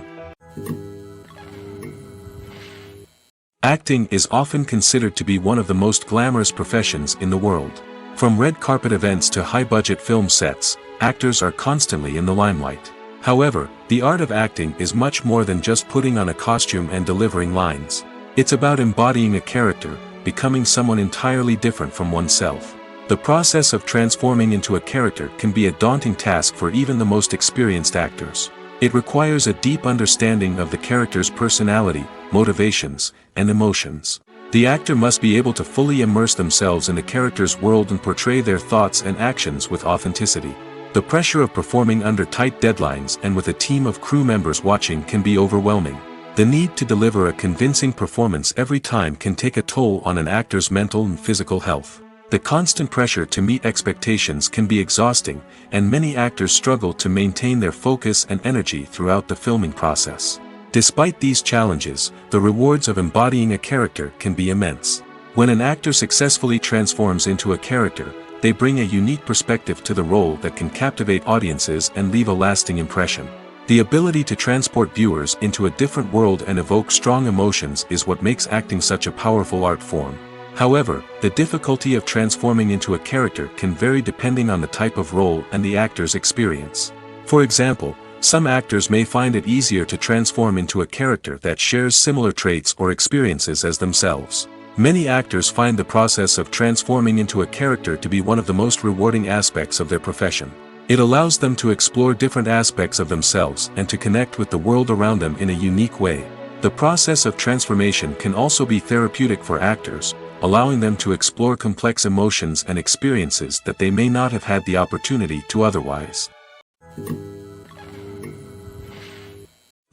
Acting is often considered to be one of the most glamorous professions in the world. From red carpet events to high-budget film sets, actors are constantly in the limelight. However, the art of acting is much more than just putting on a costume and delivering lines. It's about embodying a character, becoming someone entirely different from oneself. The process of transforming into a character can be a daunting task for even the most experienced actors. It requires a deep understanding of the character's personality, motivations, and emotions. The actor must be able to fully immerse themselves in the character's world and portray their thoughts and actions with authenticity. The pressure of performing under tight deadlines and with a team of crew members watching can be overwhelming. The need to deliver a convincing performance every time can take a toll on an actor's mental and physical health. The constant pressure to meet expectations can be exhausting, and many actors struggle to maintain their focus and energy throughout the filming process. Despite these challenges, the rewards of embodying a character can be immense. When an actor successfully transforms into a character, they bring a unique perspective to the role that can captivate audiences and leave a lasting impression. The ability to transport viewers into a different world and evoke strong emotions is what makes acting such a powerful art form. However, the difficulty of transforming into a character can vary depending on the type of role and the actor's experience. For example, some actors may find it easier to transform into a character that shares similar traits or experiences as themselves. Many actors find the process of transforming into a character to be one of the most rewarding aspects of their profession. It allows them to explore different aspects of themselves and to connect with the world around them in a unique way. The process of transformation can also be therapeutic for actors, allowing them to explore complex emotions and experiences that they may not have had the opportunity to otherwise.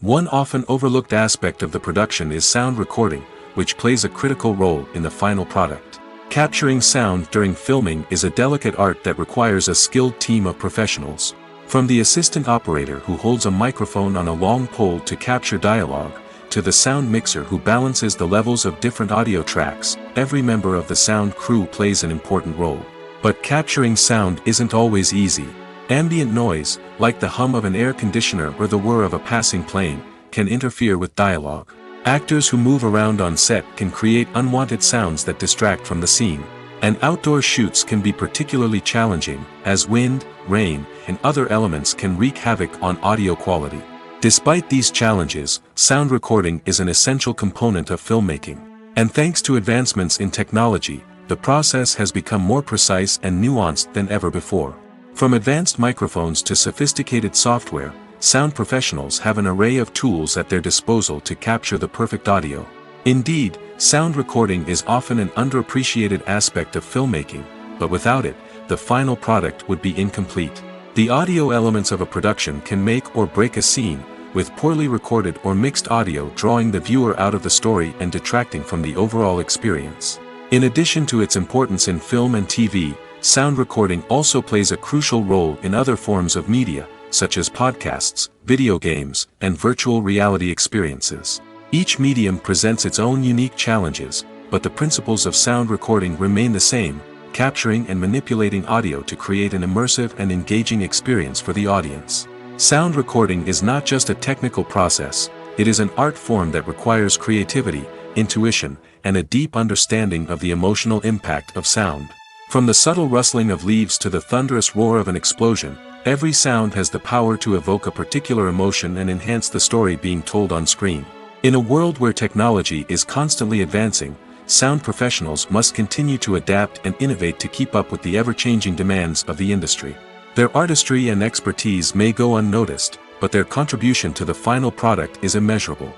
One often overlooked aspect of the production is sound recording, which plays a critical role in the final product. Capturing sound during filming is a delicate art that requires a skilled team of professionals. From the assistant operator who holds a microphone on a long pole to capture dialogue, to the sound mixer who balances the levels of different audio tracks, every member of the sound crew plays an important role. But capturing sound isn't always easy. Ambient noise, like the hum of an air conditioner or the whir of a passing plane, can interfere with dialogue. Actors who move around on set can create unwanted sounds that distract from the scene. And outdoor shoots can be particularly challenging, as wind, rain, and other elements can wreak havoc on audio quality. Despite these challenges, sound recording is an essential component of filmmaking. And thanks to advancements in technology, the process has become more precise and nuanced than ever before. From advanced microphones to sophisticated software, sound professionals have an array of tools at their disposal to capture the perfect audio. Indeed, sound recording is often an underappreciated aspect of filmmaking, but without it, the final product would be incomplete. The audio elements of a production can make or break a scene, with poorly recorded or mixed audio drawing the viewer out of the story and detracting from the overall experience. In addition to its importance in film and TV, sound recording also plays a crucial role in other forms of media, such as podcasts, video games, and virtual reality experiences. Each medium presents its own unique challenges, but the principles of sound recording remain the same, capturing and manipulating audio to create an immersive and engaging experience for the audience. Sound recording is not just a technical process, it is an art form that requires creativity, intuition, and a deep understanding of the emotional impact of sound. From the subtle rustling of leaves to the thunderous roar of an explosion, every sound has the power to evoke a particular emotion and enhance the story being told on screen. In a world where technology is constantly advancing, sound professionals must continue to adapt and innovate to keep up with the ever-changing demands of the industry. Their artistry and expertise may go unnoticed, but their contribution to the final product is immeasurable.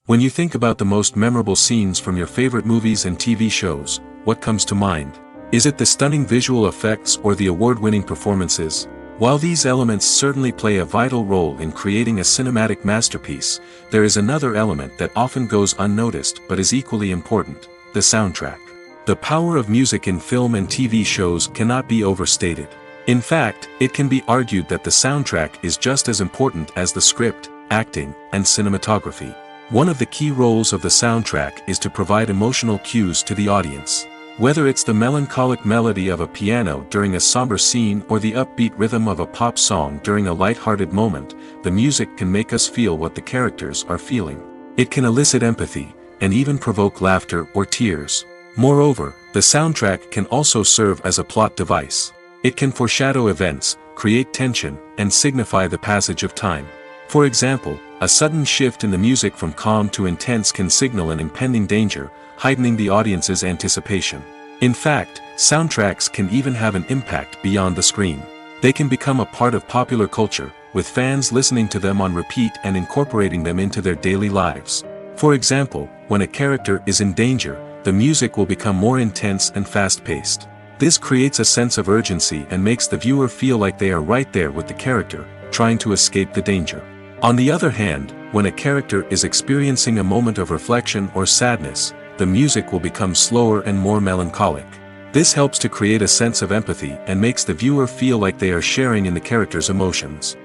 When you think about the most memorable scenes from your favorite movies and TV shows, what comes to mind? Is it the stunning visual effects or the award-winning performances? While these elements certainly play a vital role in creating a cinematic masterpiece, there is another element that often goes unnoticed but is equally important: the soundtrack. The power of music in film and TV shows cannot be overstated. In fact, it can be argued that the soundtrack is just as important as the script, acting, and cinematography. One of the key roles of the soundtrack is to provide emotional cues to the audience. Whether it's the melancholic melody of a piano during a somber scene or the upbeat rhythm of a pop song during a light-hearted moment, the music can make us feel what the characters are feeling. It can elicit empathy, and even provoke laughter or tears. Moreover, the soundtrack can also serve as a plot device. It can foreshadow events, create tension, and signify the passage of time. For example, a sudden shift in the music from calm to intense can signal an impending danger, heightening the audience's anticipation. In fact, soundtracks can even have an impact beyond the screen. They can become a part of popular culture, with fans listening to them on repeat and incorporating them into their daily lives. For example, when a character is in danger, the music will become more intense and fast-paced. This creates a sense of urgency and makes the viewer feel like they are right there with the character, trying to escape the danger. On the other hand, when a character is experiencing a moment of reflection or sadness, the music will become slower and more melancholic. This helps to create a sense of empathy and makes the viewer feel like they are sharing in the character's emotions.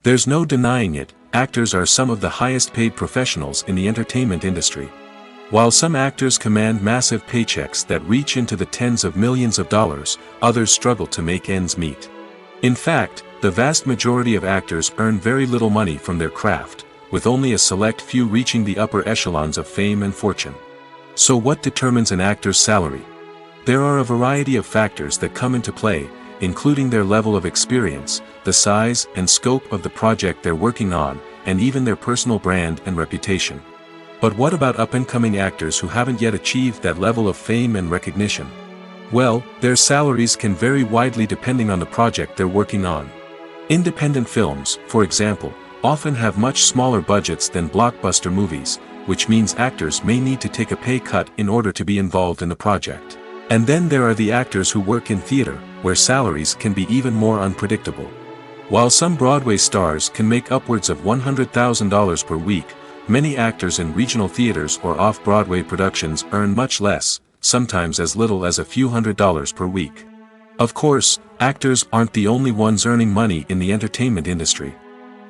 There's no denying it, actors are some of the highest paid professionals in the entertainment industry. While some actors command massive paychecks that reach into the tens of millions of dollars, others struggle to make ends meet. In fact, the vast majority of actors earn very little money from their craft, with only a select few reaching the upper echelons of fame and fortune. So what determines an actor's salary? There are a variety of factors that come into play, including their level of experience, the size and scope of the project they're working on, and even their personal brand and reputation. But what about up-and-coming actors who haven't yet achieved that level of fame and recognition? Well, their salaries can vary widely depending on the project they're working on. Independent films, for example, often have much smaller budgets than blockbuster movies, which means actors may need to take a pay cut in order to be involved in the project. And then there are the actors who work in theater, where salaries can be even more unpredictable. While some Broadway stars can make upwards of $100,000 per week, many actors in regional theaters or off-Broadway productions earn much less, sometimes as little as a few $100s per week. Of course, actors aren't the only ones earning money in the entertainment industry.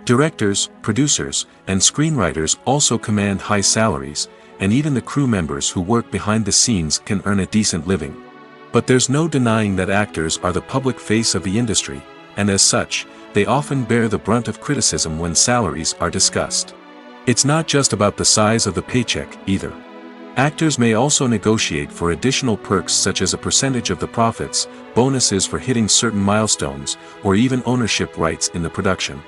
Directors, producers, and screenwriters also command high salaries, and even the crew members who work behind the scenes can earn a decent living. But there's no denying that actors are the public face of the industry, and as such, they often bear the brunt of criticism when salaries are discussed. It's not just about the size of the paycheck, either. Actors may also negotiate for additional perks such as a percentage of the profits, bonuses for hitting certain milestones, or even ownership rights in the production.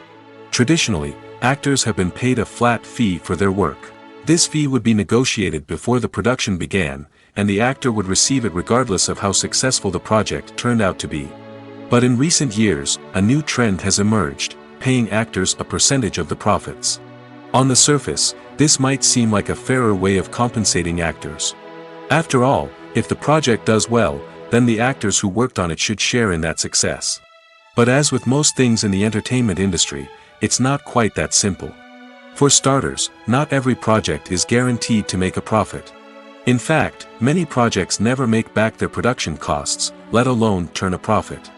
Traditionally, actors have been paid a flat fee for their work. This fee would be negotiated before the production began, and the actor would receive it regardless of how successful the project turned out to be. But in recent years, a new trend has emerged, paying actors a percentage of the profits. On the surface, this might seem like a fairer way of compensating actors. After all, if the project does well, then the actors who worked on it should share in that success. But as with most things in the entertainment industry, it's not quite that simple. For starters, not every project is guaranteed to make a profit. In fact, many projects never make back their production costs, let alone turn a profit.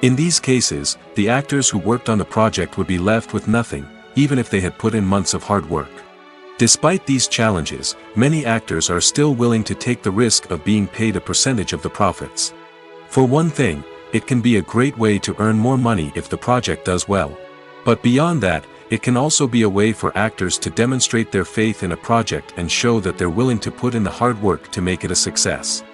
In these cases, the actors who worked on the project would be left with nothing, even if they had put in months of hard work. Despite these challenges, many actors are still willing to take the risk of being paid a percentage of the profits. For one thing, it can be a great way to earn more money if the project does well. But beyond that, it can also be a way for actors to demonstrate their faith in a project and show that they're willing to put in the hard work to make it a success.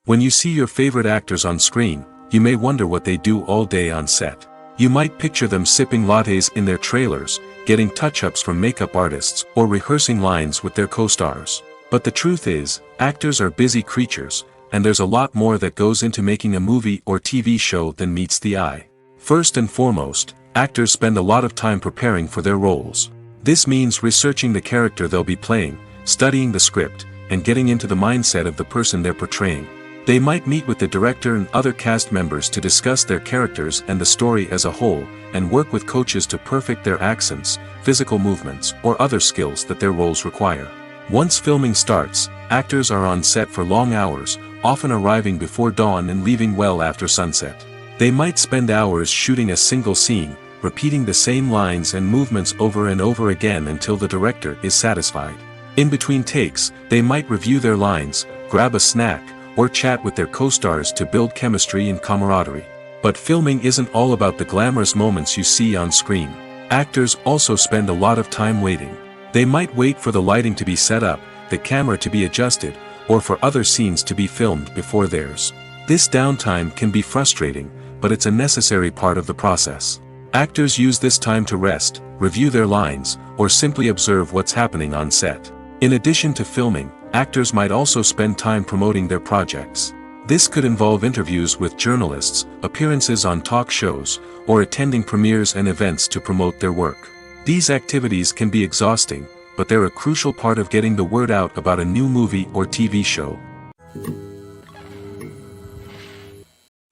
When you see your favorite actors on screen, you may wonder what they do all day on set. You might picture them sipping lattes in their trailers, getting touch-ups from makeup artists, or rehearsing lines with their co-stars. But the truth is, actors are busy creatures, and there's a lot more that goes into making a movie or TV show than meets the eye. First and foremost, actors spend a lot of time preparing for their roles. This means researching the character they'll be playing, studying the script, and getting into the mindset of the person they're portraying. They might meet with the director and other cast members to discuss their characters and the story as a whole, and work with coaches to perfect their accents, physical movements, or other skills that their roles require. Once filming starts, actors are on set for long hours, often arriving before dawn and leaving well after sunset. They might spend hours shooting a single scene, repeating the same lines and movements over and over again until the director is satisfied. In between takes, they might review their lines, grab a snack, or chat with their co-stars to build chemistry and camaraderie. But filming isn't all about the glamorous moments you see on screen. Actors also spend a lot of time waiting. They might wait for the lighting to be set up, the camera to be adjusted, or for other scenes to be filmed before theirs. This downtime can be frustrating, but it's a necessary part of the process. Actors use this time to rest, review their lines, or simply observe what's happening on set. In addition to filming, actors might also spend time promoting their projects. This could involve interviews with journalists, appearances on talk shows, or attending premieres and events to promote their work. These activities can be exhausting, but they're a crucial part of getting the word out about a new movie or TV show.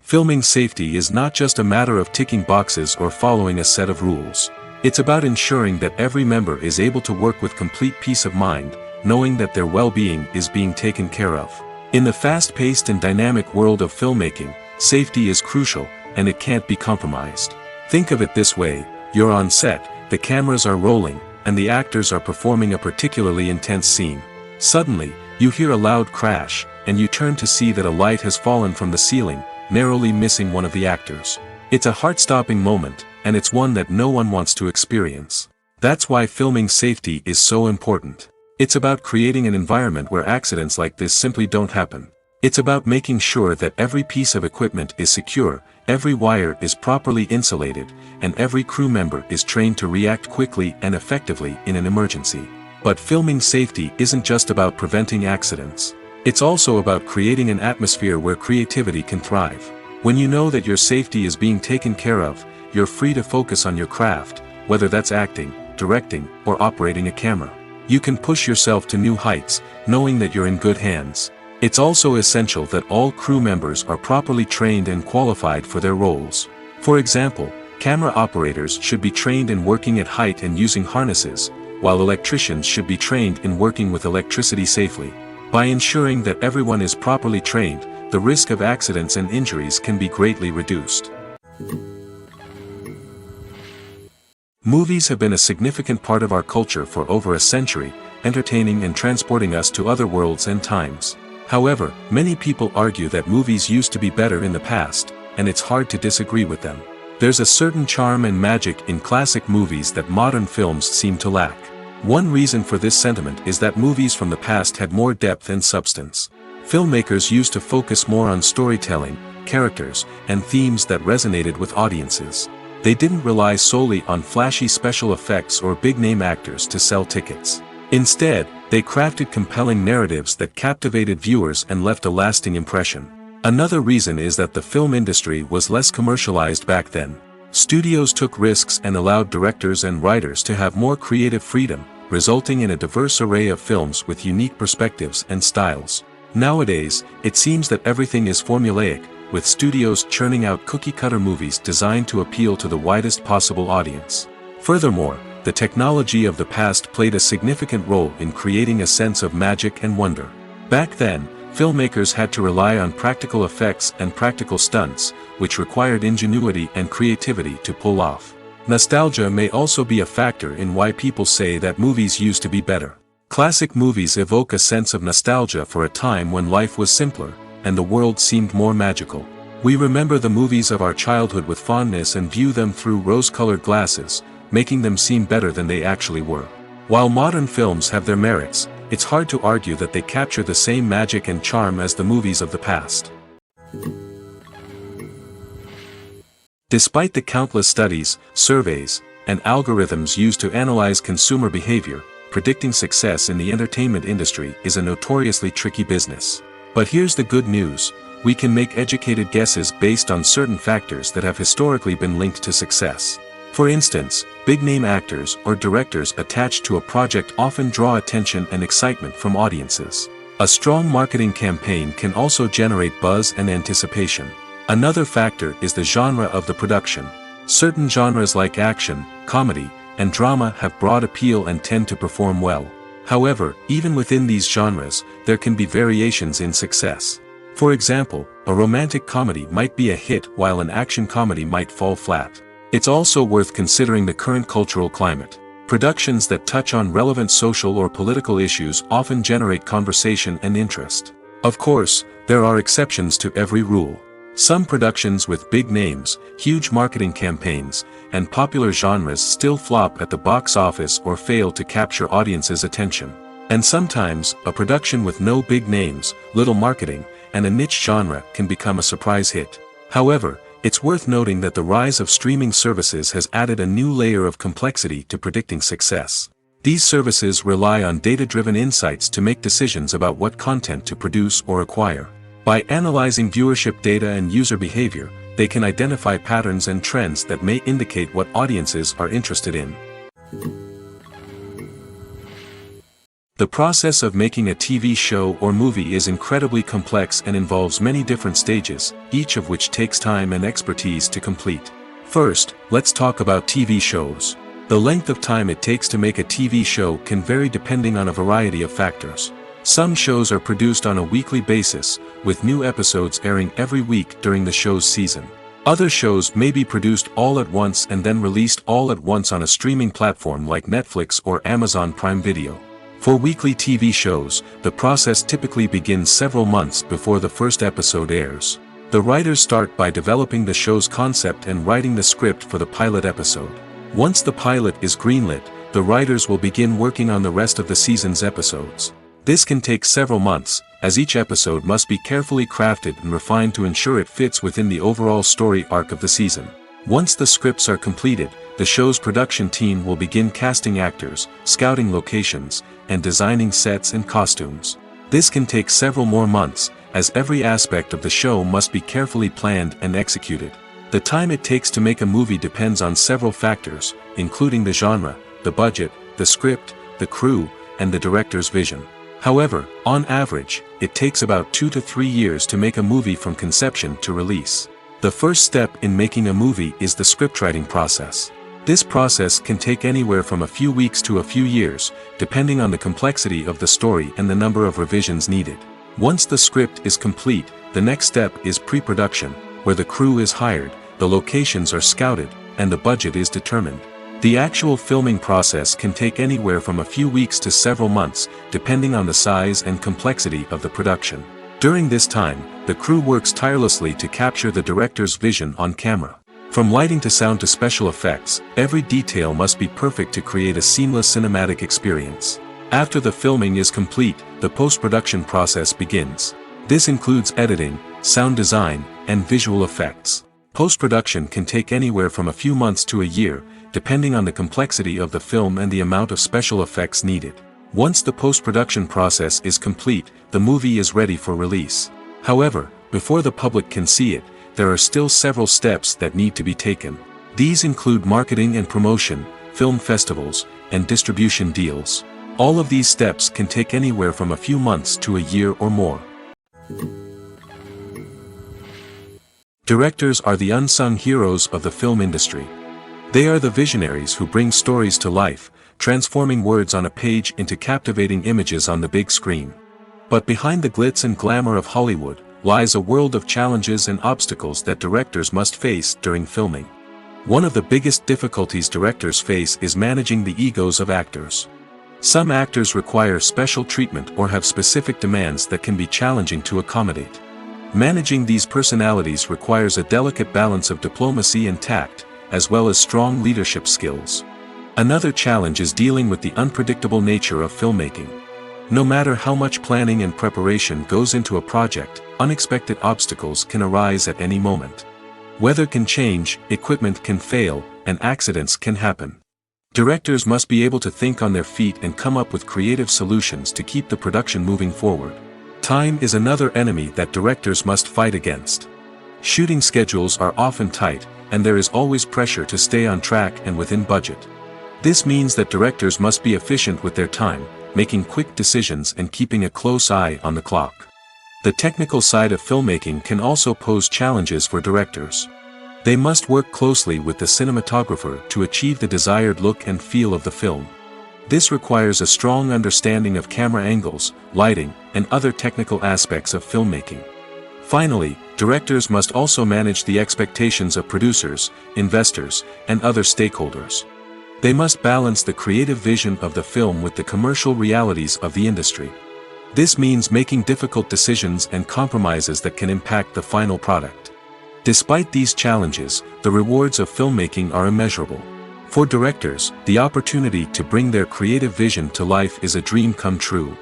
Filming safety is not just a matter of ticking boxes or following a set of rules. It's about ensuring that every member is able to work with complete peace of mind, knowing that their well-being is being taken care of. In the fast-paced and dynamic world of filmmaking, safety is crucial, and it can't be compromised. Think of it this way: you're on set, the cameras are rolling, and the actors are performing a particularly intense scene. Suddenly, you hear a loud crash, and you turn to see that a light has fallen from the ceiling, narrowly missing one of the actors. It's a heart-stopping moment, and it's one that no one wants to experience. That's why filming safety is so important. It's about creating an environment where accidents like this simply don't happen. It's about making sure that every piece of equipment is secure, every wire is properly insulated, and every crew member is trained to react quickly and effectively in an emergency. But filming safety isn't just about preventing accidents. It's also about creating an atmosphere where creativity can thrive. When you know that your safety is being taken care of, you're free to focus on your craft, whether that's acting, directing, or operating a camera. You can push yourself to new heights, knowing that you're in good hands. It's also essential that all crew members are properly trained and qualified for their roles. For example, camera operators should be trained in working at height and using harnesses, while electricians should be trained in working with electricity safely. By ensuring that everyone is properly trained, the risk of accidents and injuries can be greatly reduced. Movies have been a significant part of our culture for over a century, entertaining and transporting us to other worlds and times. However, many people argue that movies used to be better in the past, and it's hard to disagree with them. There's a certain charm and magic in classic movies that modern films seem to lack. One reason for this sentiment is that movies from the past had more depth and substance. Filmmakers used to focus more on storytelling, characters, and themes that resonated with audiences. They didn't rely solely on flashy special effects or big-name actors to sell tickets. Instead, they crafted compelling narratives that captivated viewers and left a lasting impression. Another reason is that the film industry was less commercialized back then. Studios took risks and allowed directors and writers to have more creative freedom, resulting in a diverse array of films with unique perspectives and styles. Nowadays, it seems that everything is formulaic, with studios churning out cookie-cutter movies designed to appeal to the widest possible audience. Furthermore, the technology of the past played a significant role in creating a sense of magic and wonder. Back then, filmmakers had to rely on practical effects and practical stunts, which required ingenuity and creativity to pull off. Nostalgia may also be a factor in why people say that movies used to be better. Classic movies evoke a sense of nostalgia for a time when life was simpler, and the world seemed more magical. We remember the movies of our childhood with fondness and view them through rose-colored glasses, making them seem better than they actually were. While modern films have their merits, it's hard to argue that they capture the same magic and charm as the movies of the past. Despite the countless studies, surveys, and algorithms used to analyze consumer behavior, predicting success in the entertainment industry is a notoriously tricky business. But here's the good news: we can make educated guesses based on certain factors that have historically been linked to success. For instance, big-name actors or directors attached to a project often draw attention and excitement from audiences. A strong marketing campaign can also generate buzz and anticipation. Another factor is the genre of the production. Certain genres like action, comedy, and drama have broad appeal and tend to perform well. However, even within these genres, there can be variations in success. For example, a romantic comedy might be a hit while an action comedy might fall flat. It's also worth considering the current cultural climate. Productions that touch on relevant social or political issues often generate conversation and interest. Of course, there are exceptions to every rule. Some productions with big names, huge marketing campaigns, and popular genres still flop at the box office or fail to capture audiences' attention. And sometimes, a production with no big names, little marketing, and a niche genre can become a surprise hit. However, it's worth noting that the rise of streaming services has added a new layer of complexity to predicting success. These services rely on data-driven insights to make decisions about what content to produce or acquire. By analyzing viewership data and user behavior, they can identify patterns and trends that may indicate what audiences are interested in. The process of making a TV show or movie is incredibly complex and involves many different stages, each of which takes time and expertise to complete. First, let's talk about TV shows. The length of time it takes to make a TV show can vary depending on a variety of factors. Some shows are produced on a weekly basis, with new episodes airing every week during the show's season. Other shows may be produced all at once and then released all at once on a streaming platform like Netflix or Amazon Prime Video. For weekly TV shows, the process typically begins several months before the first episode airs. The writers start by developing the show's concept and writing the script for the pilot episode. Once the pilot is greenlit, the writers will begin working on the rest of the season's episodes. This can take several months, as each episode must be carefully crafted and refined to ensure it fits within the overall story arc of the season. Once the scripts are completed, the show's production team will begin casting actors, scouting locations, and designing sets and costumes. This can take several more months, as every aspect of the show must be carefully planned and executed. The time it takes to make a movie depends on several factors, including the genre, the budget, the script, the crew, and the director's vision. However, on average, it takes about 2 to 3 years to make a movie from conception to release. The first step in making a movie is the scriptwriting process. This process can take anywhere from a few weeks to a few years, depending on the complexity of the story and the number of revisions needed. Once the script is complete, the next step is pre-production, where the crew is hired, the locations are scouted, and the budget is determined. The actual filming process can take anywhere from a few weeks to several months, depending on the size and complexity of the production. During this time, the crew works tirelessly to capture the director's vision on camera. From lighting to sound to special effects, every detail must be perfect to create a seamless cinematic experience. After the filming is complete, the post-production process begins. This includes editing, sound design, and visual effects. Post-production can take anywhere from a few months to a year, depending on the complexity of the film and the amount of special effects needed. Once the post-production process is complete, the movie is ready for release. However, before the public can see it, there are still several steps that need to be taken. These include marketing and promotion, film festivals, and distribution deals. All of these steps can take anywhere from a few months to a year or more. Directors are the unsung heroes of the film industry. They are the visionaries who bring stories to life, transforming words on a page into captivating images on the big screen. But behind the glitz and glamour of Hollywood, lies a world of challenges and obstacles that directors must face during filming. One of the biggest difficulties directors face is managing the egos of actors. Some actors require special treatment or have specific demands that can be challenging to accommodate. Managing these personalities requires a delicate balance of diplomacy and tact, as well as strong leadership skills. Another challenge is dealing with the unpredictable nature of filmmaking. No matter how much planning and preparation goes into a project, unexpected obstacles can arise at any moment. Weather can change, equipment can fail, and accidents can happen. Directors must be able to think on their feet and come up with creative solutions to keep the production moving forward. Time is another enemy that directors must fight against. Shooting schedules are often tight, and there is always pressure to stay on track and within budget. This means that directors must be efficient with their time, making quick decisions and keeping a close eye on the clock. The technical side of filmmaking can also pose challenges for directors. They must work closely with the cinematographer to achieve the desired look and feel of the film. This requires a strong understanding of camera angles, lighting, and other technical aspects of filmmaking. Finally, directors must also manage the expectations of producers, investors, and other stakeholders. They must balance the creative vision of the film with the commercial realities of the industry. This means making difficult decisions and compromises that can impact the final product. Despite these challenges, the rewards of filmmaking are immeasurable. For directors, the opportunity to bring their creative vision to life is a dream come true.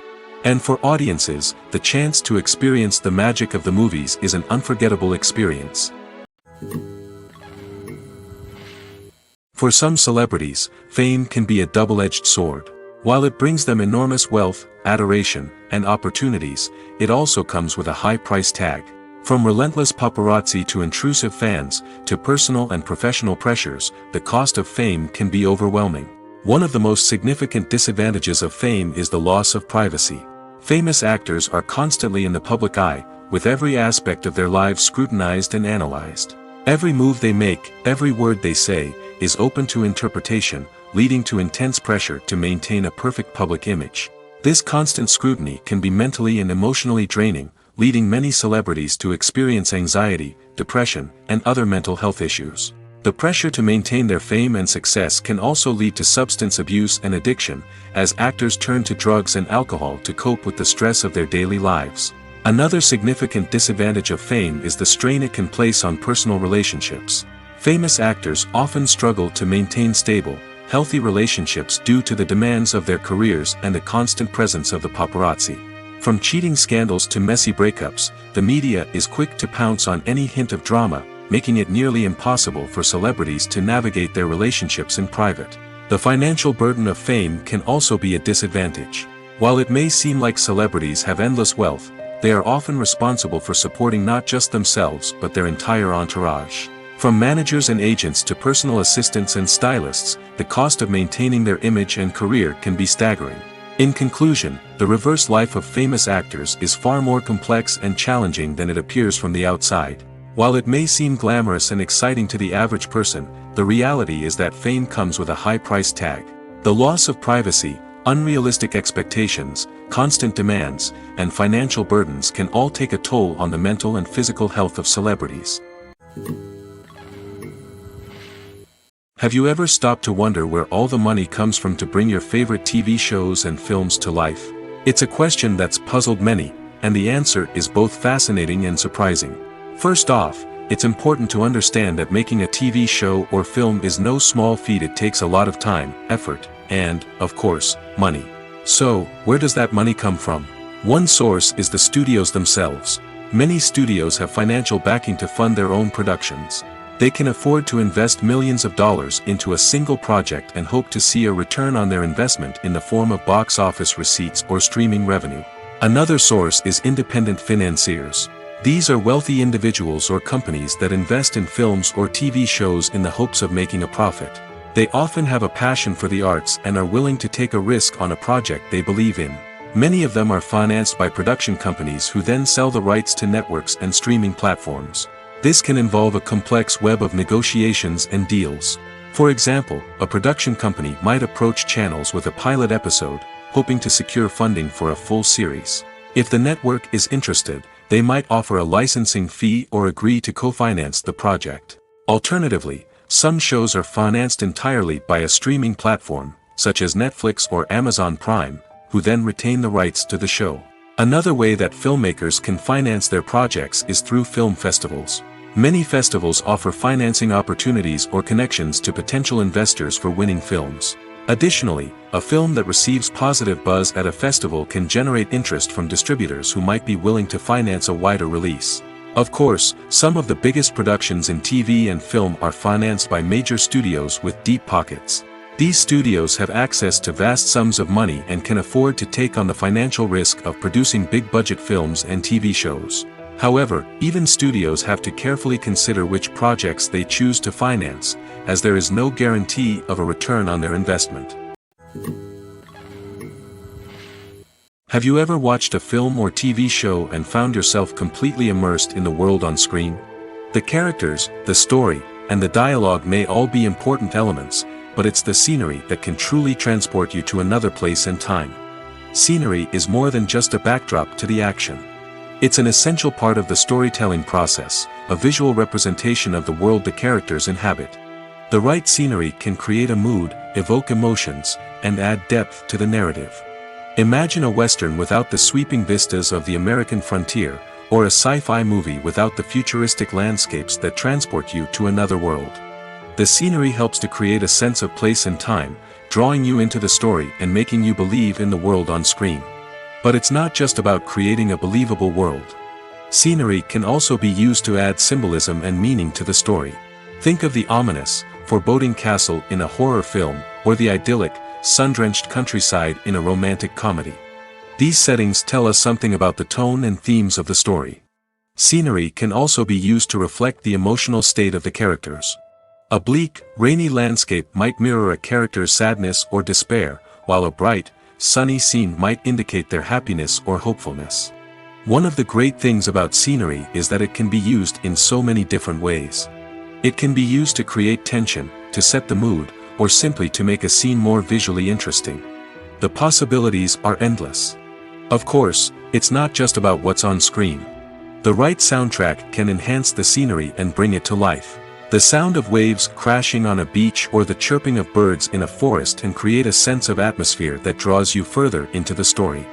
And for audiences, the chance to experience the magic of the movies is an unforgettable experience. For some celebrities, fame can be a double-edged sword. While it brings them enormous wealth, adoration, and opportunities, it also comes with a high price tag. From relentless paparazzi to intrusive fans, to personal and professional pressures, the cost of fame can be overwhelming. One of the most significant disadvantages of fame is the loss of privacy. Famous actors are constantly in the public eye, with every aspect of their lives scrutinized and analyzed. Every move they make, every word they say, is open to interpretation, leading to intense pressure to maintain a perfect public image. This constant scrutiny can be mentally and emotionally draining, leading many celebrities to experience anxiety, depression, and other mental health issues. The pressure to maintain their fame and success can also lead to substance abuse and addiction, as actors turn to drugs and alcohol to cope with the stress of their daily lives. Another significant disadvantage of fame is the strain it can place on personal relationships. Famous actors often struggle to maintain stable, healthy relationships due to the demands of their careers and the constant presence of the paparazzi. From cheating scandals to messy breakups, the media is quick to pounce on any hint of drama, making it nearly impossible for celebrities to navigate their relationships in private. The financial burden of fame can also be a disadvantage. While it may seem like celebrities have endless wealth, they are often responsible for supporting not just themselves but their entire entourage. From managers and agents to personal assistants and stylists, the cost of maintaining their image and career can be staggering. In conclusion, the reverse life of famous actors is far more complex and challenging than it appears from the outside. While it may seem glamorous and exciting to the average person, the reality is that fame comes with a high price tag. The loss of privacy, unrealistic expectations, constant demands, and financial burdens can all take a toll on the mental and physical health of celebrities. Have you ever stopped to wonder where all the money comes from to bring your favorite TV shows and films to life? It's a question that's puzzled many, and the answer is both fascinating and surprising. First off, it's important to understand that making a TV show or film is no small feat. It takes a lot of time, effort, and, of course, money. So, where does that money come from? One source is the studios themselves. Many studios have financial backing to fund their own productions. They can afford to invest millions of dollars into a single project and hope to see a return on their investment in the form of box office receipts or streaming revenue. Another source is independent financiers. These are wealthy individuals or companies that invest in films or TV shows in the hopes of making a profit. They often have a passion for the arts and are willing to take a risk on a project they believe in. Many of them are financed by production companies who then sell the rights to networks and streaming platforms. This can involve a complex web of negotiations and deals. For example, a production company might approach channels with a pilot episode, hoping to secure funding for a full series. If the network is interested, they might offer a licensing fee or agree to co-finance the project. Alternatively, some shows are financed entirely by a streaming platform, such as Netflix or Amazon Prime, who then retain the rights to the show. Another way that filmmakers can finance their projects is through film festivals. Many festivals offer financing opportunities or connections to potential investors for winning films. Additionally, a film that receives positive buzz at a festival can generate interest from distributors who might be willing to finance a wider release. Of course, some of the biggest productions in TV and film are financed by major studios with deep pockets. These studios have access to vast sums of money and can afford to take on the financial risk of producing big-budget films and TV shows. However, even studios have to carefully consider which projects they choose to finance, as there is no guarantee of a return on their investment. Have you ever watched a film or TV show and found yourself completely immersed in the world on screen? The characters, the story, and the dialogue may all be important elements, but it's the scenery that can truly transport you to another place and time. Scenery is more than just a backdrop to the action. It's an essential part of the storytelling process, a visual representation of the world the characters inhabit. The right scenery can create a mood, evoke emotions, and add depth to the narrative. Imagine a Western without the sweeping vistas of the American frontier, or a sci-fi movie without the futuristic landscapes that transport you to another world. The scenery helps to create a sense of place and time, drawing you into the story and making you believe in the world on screen. But it's not just about creating a believable world. Scenery can also be used to add symbolism and meaning to the story. Think of the ominous, foreboding castle in a horror film, or the idyllic, sun-drenched countryside in a romantic comedy. These settings tell us something about the tone and themes of the story. Scenery can also be used to reflect the emotional state of the characters. A bleak, rainy landscape might mirror a character's sadness or despair, while a bright, sunny scene might indicate their happiness or hopefulness. One of the great things about scenery is that it can be used in so many different ways. It can be used to create tension, to set the mood, or simply to make a scene more visually interesting. The possibilities are endless. Of course, It's not just about what's on screen. The right soundtrack can enhance the scenery and bring it to life. The sound of waves crashing on a beach or the chirping of birds in a forest can create a sense of atmosphere that draws you further into the story.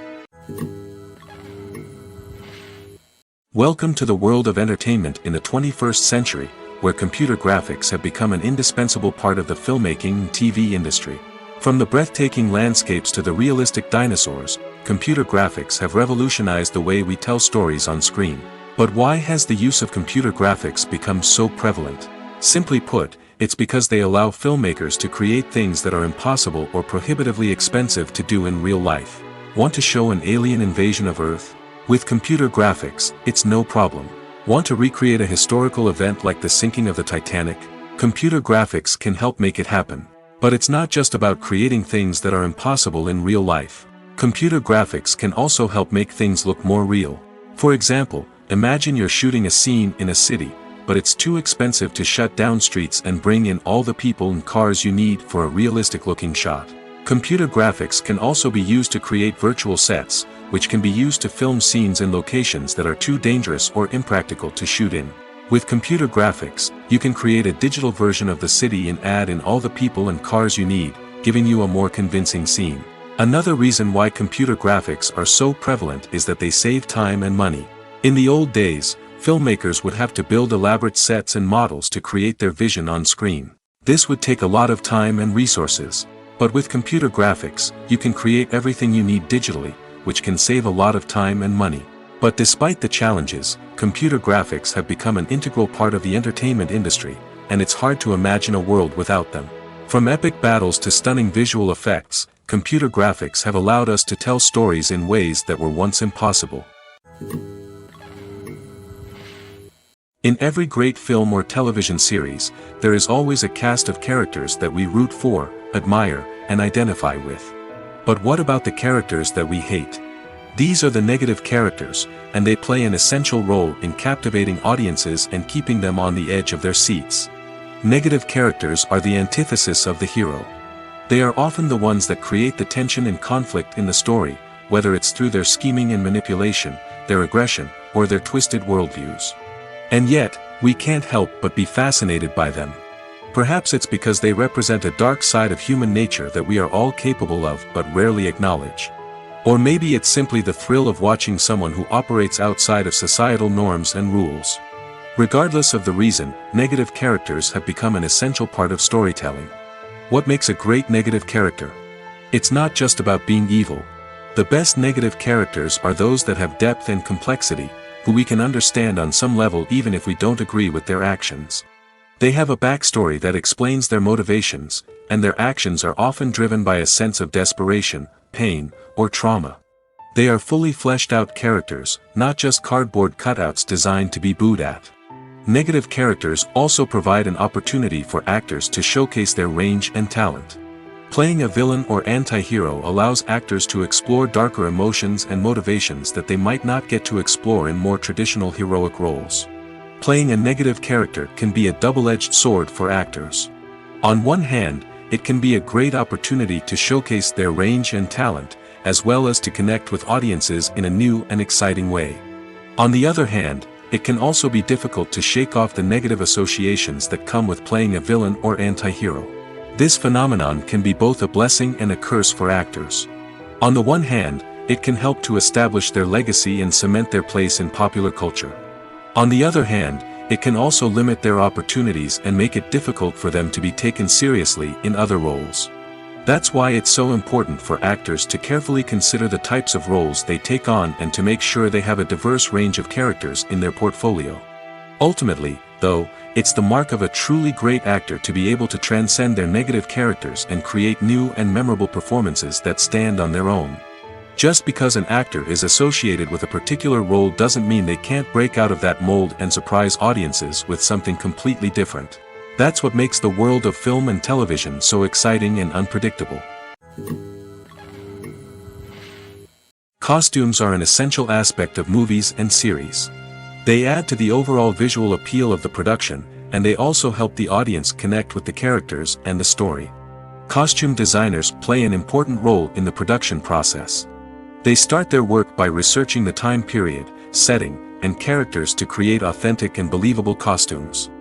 Welcome to the world of entertainment in the 21st century, where computer graphics have become an indispensable part of the filmmaking and TV industry. From the breathtaking landscapes to the realistic dinosaurs, computer graphics have revolutionized the way we tell stories on screen. But why has the use of computer graphics become so prevalent? Simply put, it's because they allow filmmakers to create things that are impossible or prohibitively expensive to do in real life. Want to show an alien invasion of Earth? With computer graphics, it's no problem. Want to recreate a historical event like the sinking of the Titanic? Computer graphics can help make it happen. But it's not just about creating things that are impossible in real life. Computer graphics can also help make things look more real. For example, imagine you're shooting a scene in a city, but it's too expensive to shut down streets and bring in all the people and cars you need for a realistic-looking shot. Computer graphics can also be used to create virtual sets, which can be used to film scenes in locations that are too dangerous or impractical to shoot in. With computer graphics, you can create a digital version of the city and add in all the people and cars you need, giving you a more convincing scene. Another reason why computer graphics are so prevalent is that they save time and money. In the old days, filmmakers would have to build elaborate sets and models to create their vision on screen. This would take a lot of time and resources. But with computer graphics, you can create everything you need digitally, which can save a lot of time and money. But despite the challenges, computer graphics have become an integral part of the entertainment industry, and it's hard to imagine a world without them. From epic battles to stunning visual effects, computer graphics have allowed us to tell stories in ways that were once impossible. In every great film or television series, there is always a cast of characters that we root for, admire, and identify with. But what about the characters that we hate? These are the negative characters, and they play an essential role in captivating audiences and keeping them on the edge of their seats. Negative characters are the antithesis of the hero. They are often the ones that create the tension and conflict in the story, whether it's through their scheming and manipulation, their aggression, or their twisted worldviews. And yet, we can't help but be fascinated by them. Perhaps it's because they represent a dark side of human nature that we are all capable of but rarely acknowledge. Or maybe it's simply the thrill of watching someone who operates outside of societal norms and rules. Regardless of the reason, negative characters have become an essential part of storytelling. What makes a great negative character? It's not just about being evil. The best negative characters are those that have depth and complexity, who we can understand on some level even if we don't agree with their actions. They have a backstory that explains their motivations, and their actions are often driven by a sense of desperation, pain, or trauma. They are fully fleshed out characters, not just cardboard cutouts designed to be booed at. Negative characters also provide an opportunity for actors to showcase their range and talent. Playing a villain or anti-hero allows actors to explore darker emotions and motivations that they might not get to explore in more traditional heroic roles. Playing a negative character can be a double-edged sword for actors. On one hand, it can be a great opportunity to showcase their range and talent, as well as to connect with audiences in a new and exciting way. On the other hand, it can also be difficult to shake off the negative associations that come with playing a villain or anti-hero. This phenomenon can be both a blessing and a curse for actors. On the one hand, it can help to establish their legacy and cement their place in popular culture. On the other hand, it can also limit their opportunities and make it difficult for them to be taken seriously in other roles. That's why it's so important for actors to carefully consider the types of roles they take on and to make sure they have a diverse range of characters in their portfolio. Ultimately, though, it's the mark of a truly great actor to be able to transcend their negative characters and create new and memorable performances that stand on their own. Just because an actor is associated with a particular role doesn't mean they can't break out of that mold and surprise audiences with something completely different. That's what makes the world of film and television so exciting and unpredictable. Costumes are an essential aspect of movies and series. They add to the overall visual appeal of the production, and they also help the audience connect with the characters and the story. Costume designers play an important role in the production process. They start their work by researching the time period, setting, and characters to create authentic and believable costumes.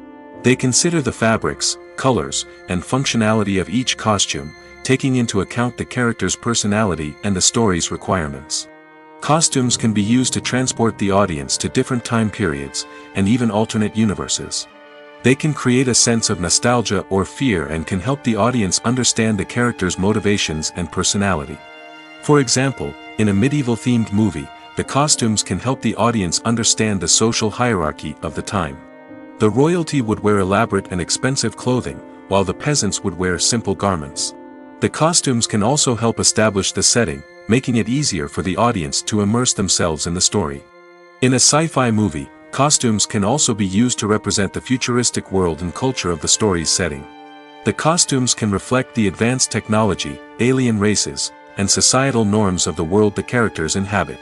They consider the fabrics, colors, and functionality of each costume, taking into account the character's personality and the story's requirements. Costumes can be used to transport the audience to different time periods, and even alternate universes. They can create a sense of nostalgia or fear and can help the audience understand the character's motivations and personality. For example, in a medieval-themed movie, the costumes can help the audience understand the social hierarchy of the time. The royalty would wear elaborate and expensive clothing, while the peasants would wear simple garments. The costumes can also help establish the setting, making it easier for the audience to immerse themselves in the story. In a sci-fi movie, costumes can also be used to represent the futuristic world and culture of the story's setting. The costumes can reflect the advanced technology, alien races, and societal norms of the world the characters inhabit.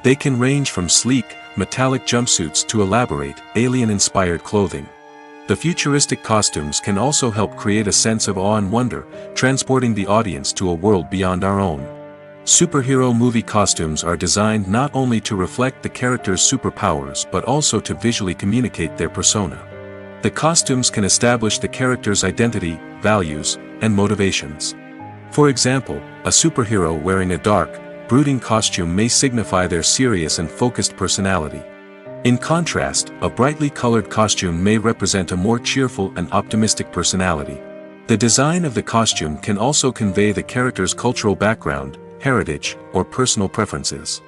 They can range from sleek, metallic jumpsuits to elaborate, alien-inspired clothing. The futuristic costumes can also help create a sense of awe and wonder, transporting the audience to a world beyond our own. Superhero movie costumes are designed not only to reflect the character's superpowers but also to visually communicate their persona. The costumes can establish the character's identity, values, and motivations. For example, a superhero wearing a dark, brooding costume may signify their serious and focused personality. In contrast, a brightly colored costume may represent a more cheerful and optimistic personality. The design of the costume can also convey the character's cultural background, heritage, or personal preferences.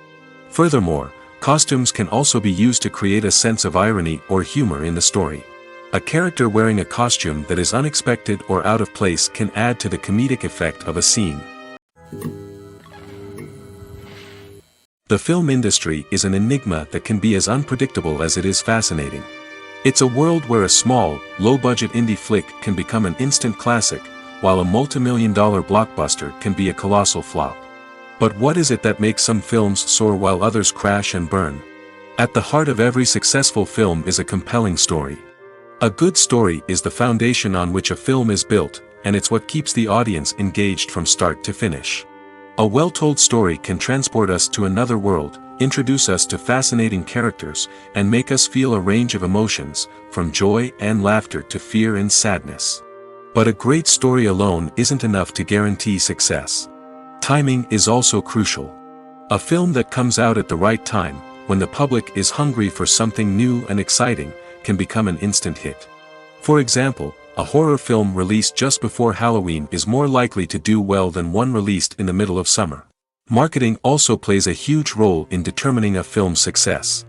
Furthermore, costumes can also be used to create a sense of irony or humor in the story. A character wearing a costume that is unexpected or out of place can add to the comedic effect of a scene. The film industry is an enigma that can be as unpredictable as it is fascinating. It's a world where a small, low-budget indie flick can become an instant classic, while a multi-million-dollar blockbuster can be a colossal flop. But what is it that makes some films soar while others crash and burn? At the heart of every successful film is a compelling story. A good story is the foundation on which a film is built, and it's what keeps the audience engaged from start to finish. A well-told story can transport us to another world, introduce us to fascinating characters, and make us feel a range of emotions, from joy and laughter to fear and sadness. But a great story alone isn't enough to guarantee success. Timing is also crucial. A film that comes out at the right time, when the public is hungry for something new and exciting, can become an instant hit. For example, a horror film released just before Halloween is more likely to do well than one released in the middle of summer. Marketing also plays a huge role in determining a film's success.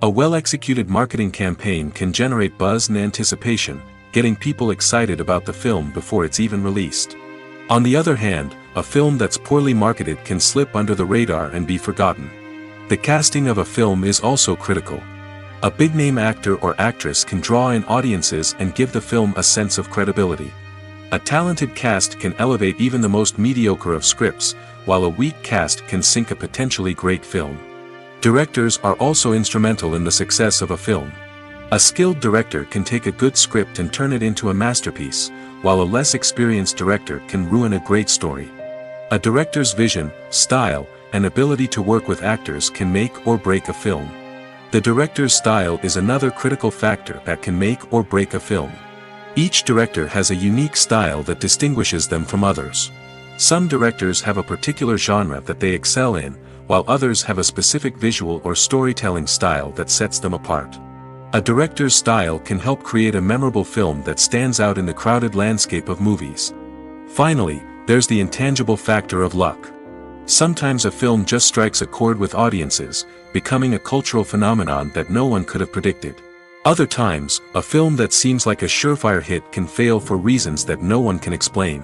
A well-executed marketing campaign can generate buzz and anticipation, getting people excited about the film before it's even released. On the other hand, a film that's poorly marketed can slip under the radar and be forgotten. The casting of a film is also critical. A big-name actor or actress can draw in audiences and give the film a sense of credibility. A talented cast can elevate even the most mediocre of scripts, while a weak cast can sink a potentially great film. Directors are also instrumental in the success of a film. A skilled director can take a good script and turn it into a masterpiece, while a less experienced director can ruin a great story. A director's vision, style, and ability to work with actors can make or break a film. The director's style is another critical factor that can make or break a film. Each director has a unique style that distinguishes them from others. Some directors have a particular genre that they excel in, while others have a specific visual or storytelling style that sets them apart. A director's style can help create a memorable film that stands out in the crowded landscape of movies. Finally, there's the intangible factor of luck. Sometimes a film just strikes a chord with audiences, becoming a cultural phenomenon that no one could have predicted. Other times, a film that seems like a surefire hit can fail for reasons that no one can explain.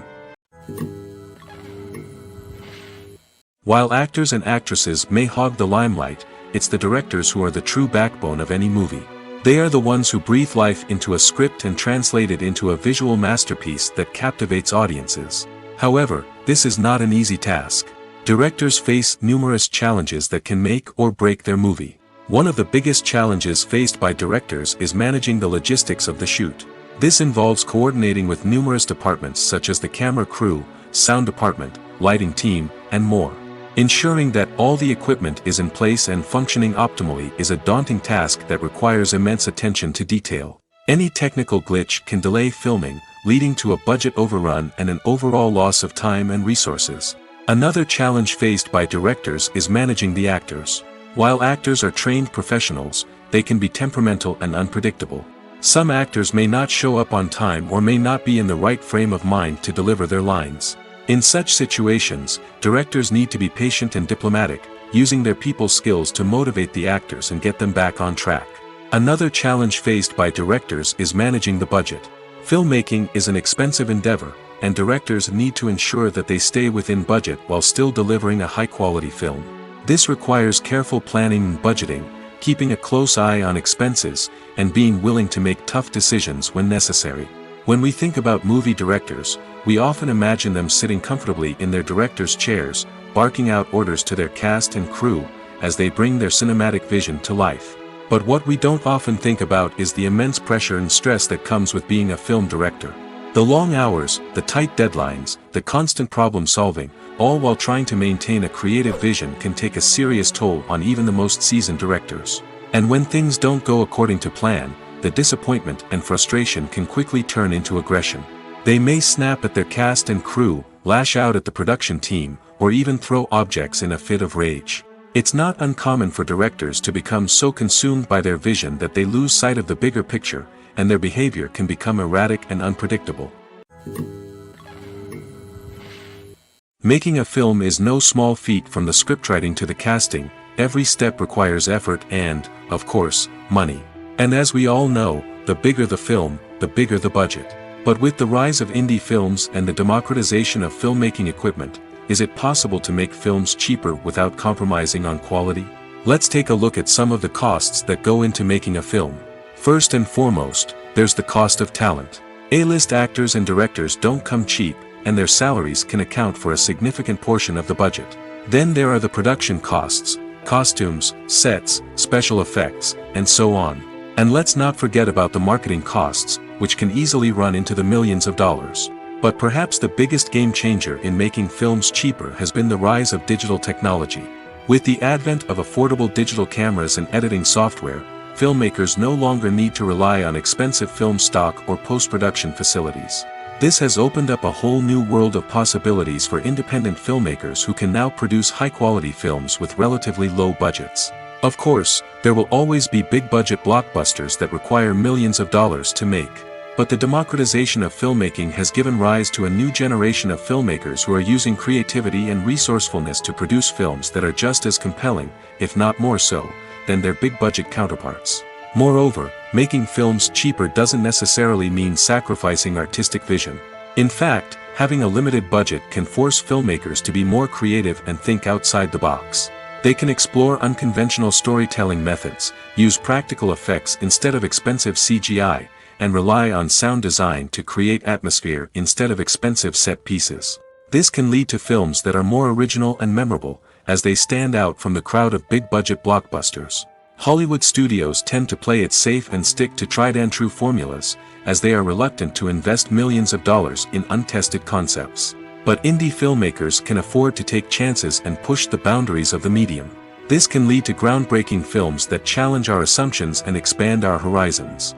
While actors and actresses may hog the limelight, it's the directors who are the true backbone of any movie. They are the ones who breathe life into a script and translate it into a visual masterpiece that captivates audiences. However, this is not an easy task. Directors face numerous challenges that can make or break their movie. One of the biggest challenges faced by directors is managing the logistics of the shoot. This involves coordinating with numerous departments such as the camera crew, sound department, lighting team, and more. Ensuring that all the equipment is in place and functioning optimally is a daunting task that requires immense attention to detail. Any technical glitch can delay filming, leading to a budget overrun and an overall loss of time and resources. Another challenge faced by directors is managing the actors. While actors are trained professionals, they can be temperamental and unpredictable. Some actors may not show up on time or may not be in the right frame of mind to deliver their lines. In such situations, directors need to be patient and diplomatic, using their people skills to motivate the actors and get them back on track. Another challenge faced by directors is managing the budget. Filmmaking is an expensive endeavor, and directors need to ensure that they stay within budget while still delivering a high-quality film. This requires careful planning and budgeting, keeping a close eye on expenses, and being willing to make tough decisions when necessary. When we think about movie directors, we often imagine them sitting comfortably in their director's chairs, barking out orders to their cast and crew, as they bring their cinematic vision to life. But what we don't often think about is the immense pressure and stress that comes with being a film director. The long hours, the tight deadlines, the constant problem solving, all while trying to maintain a creative vision can take a serious toll on even the most seasoned directors. And when things don't go according to plan, the disappointment and frustration can quickly turn into aggression. They may snap at their cast and crew, lash out at the production team, or even throw objects in a fit of rage. It's not uncommon for directors to become so consumed by their vision that they lose sight of the bigger picture, and their behavior can become erratic and unpredictable. Making a film is no small feat. From the scriptwriting to the casting, every step requires effort and, of course, money. And as we all know, the bigger the film, the bigger the budget. But with the rise of indie films and the democratization of filmmaking equipment, is it possible to make films cheaper without compromising on quality? Let's take a look at some of the costs that go into making a film. First and foremost, there's the cost of talent. A-list actors and directors don't come cheap, and their salaries can account for a significant portion of the budget. Then there are the production costs, costumes, sets, special effects, and so on. And let's not forget about the marketing costs, which can easily run into the millions of dollars. But perhaps the biggest game changer in making films cheaper has been the rise of digital technology. With the advent of affordable digital cameras and editing software, filmmakers no longer need to rely on expensive film stock or post-production facilities. This has opened up a whole new world of possibilities for independent filmmakers who can now produce high-quality films with relatively low budgets. Of course, there will always be big-budget blockbusters that require millions of dollars to make. But the democratization of filmmaking has given rise to a new generation of filmmakers who are using creativity and resourcefulness to produce films that are just as compelling, if not more so, than their big-budget counterparts. Moreover, making films cheaper doesn't necessarily mean sacrificing artistic vision. In fact, having a limited budget can force filmmakers to be more creative and think outside the box. They can explore unconventional storytelling methods, use practical effects instead of expensive CGI, and rely on sound design to create atmosphere instead of expensive set pieces. This can lead to films that are more original and memorable, as they stand out from the crowd of big-budget blockbusters. Hollywood studios tend to play it safe and stick to tried-and-true formulas, as they are reluctant to invest millions of dollars in untested concepts. But indie filmmakers can afford to take chances and push the boundaries of the medium. This can lead to groundbreaking films that challenge our assumptions and expand our horizons.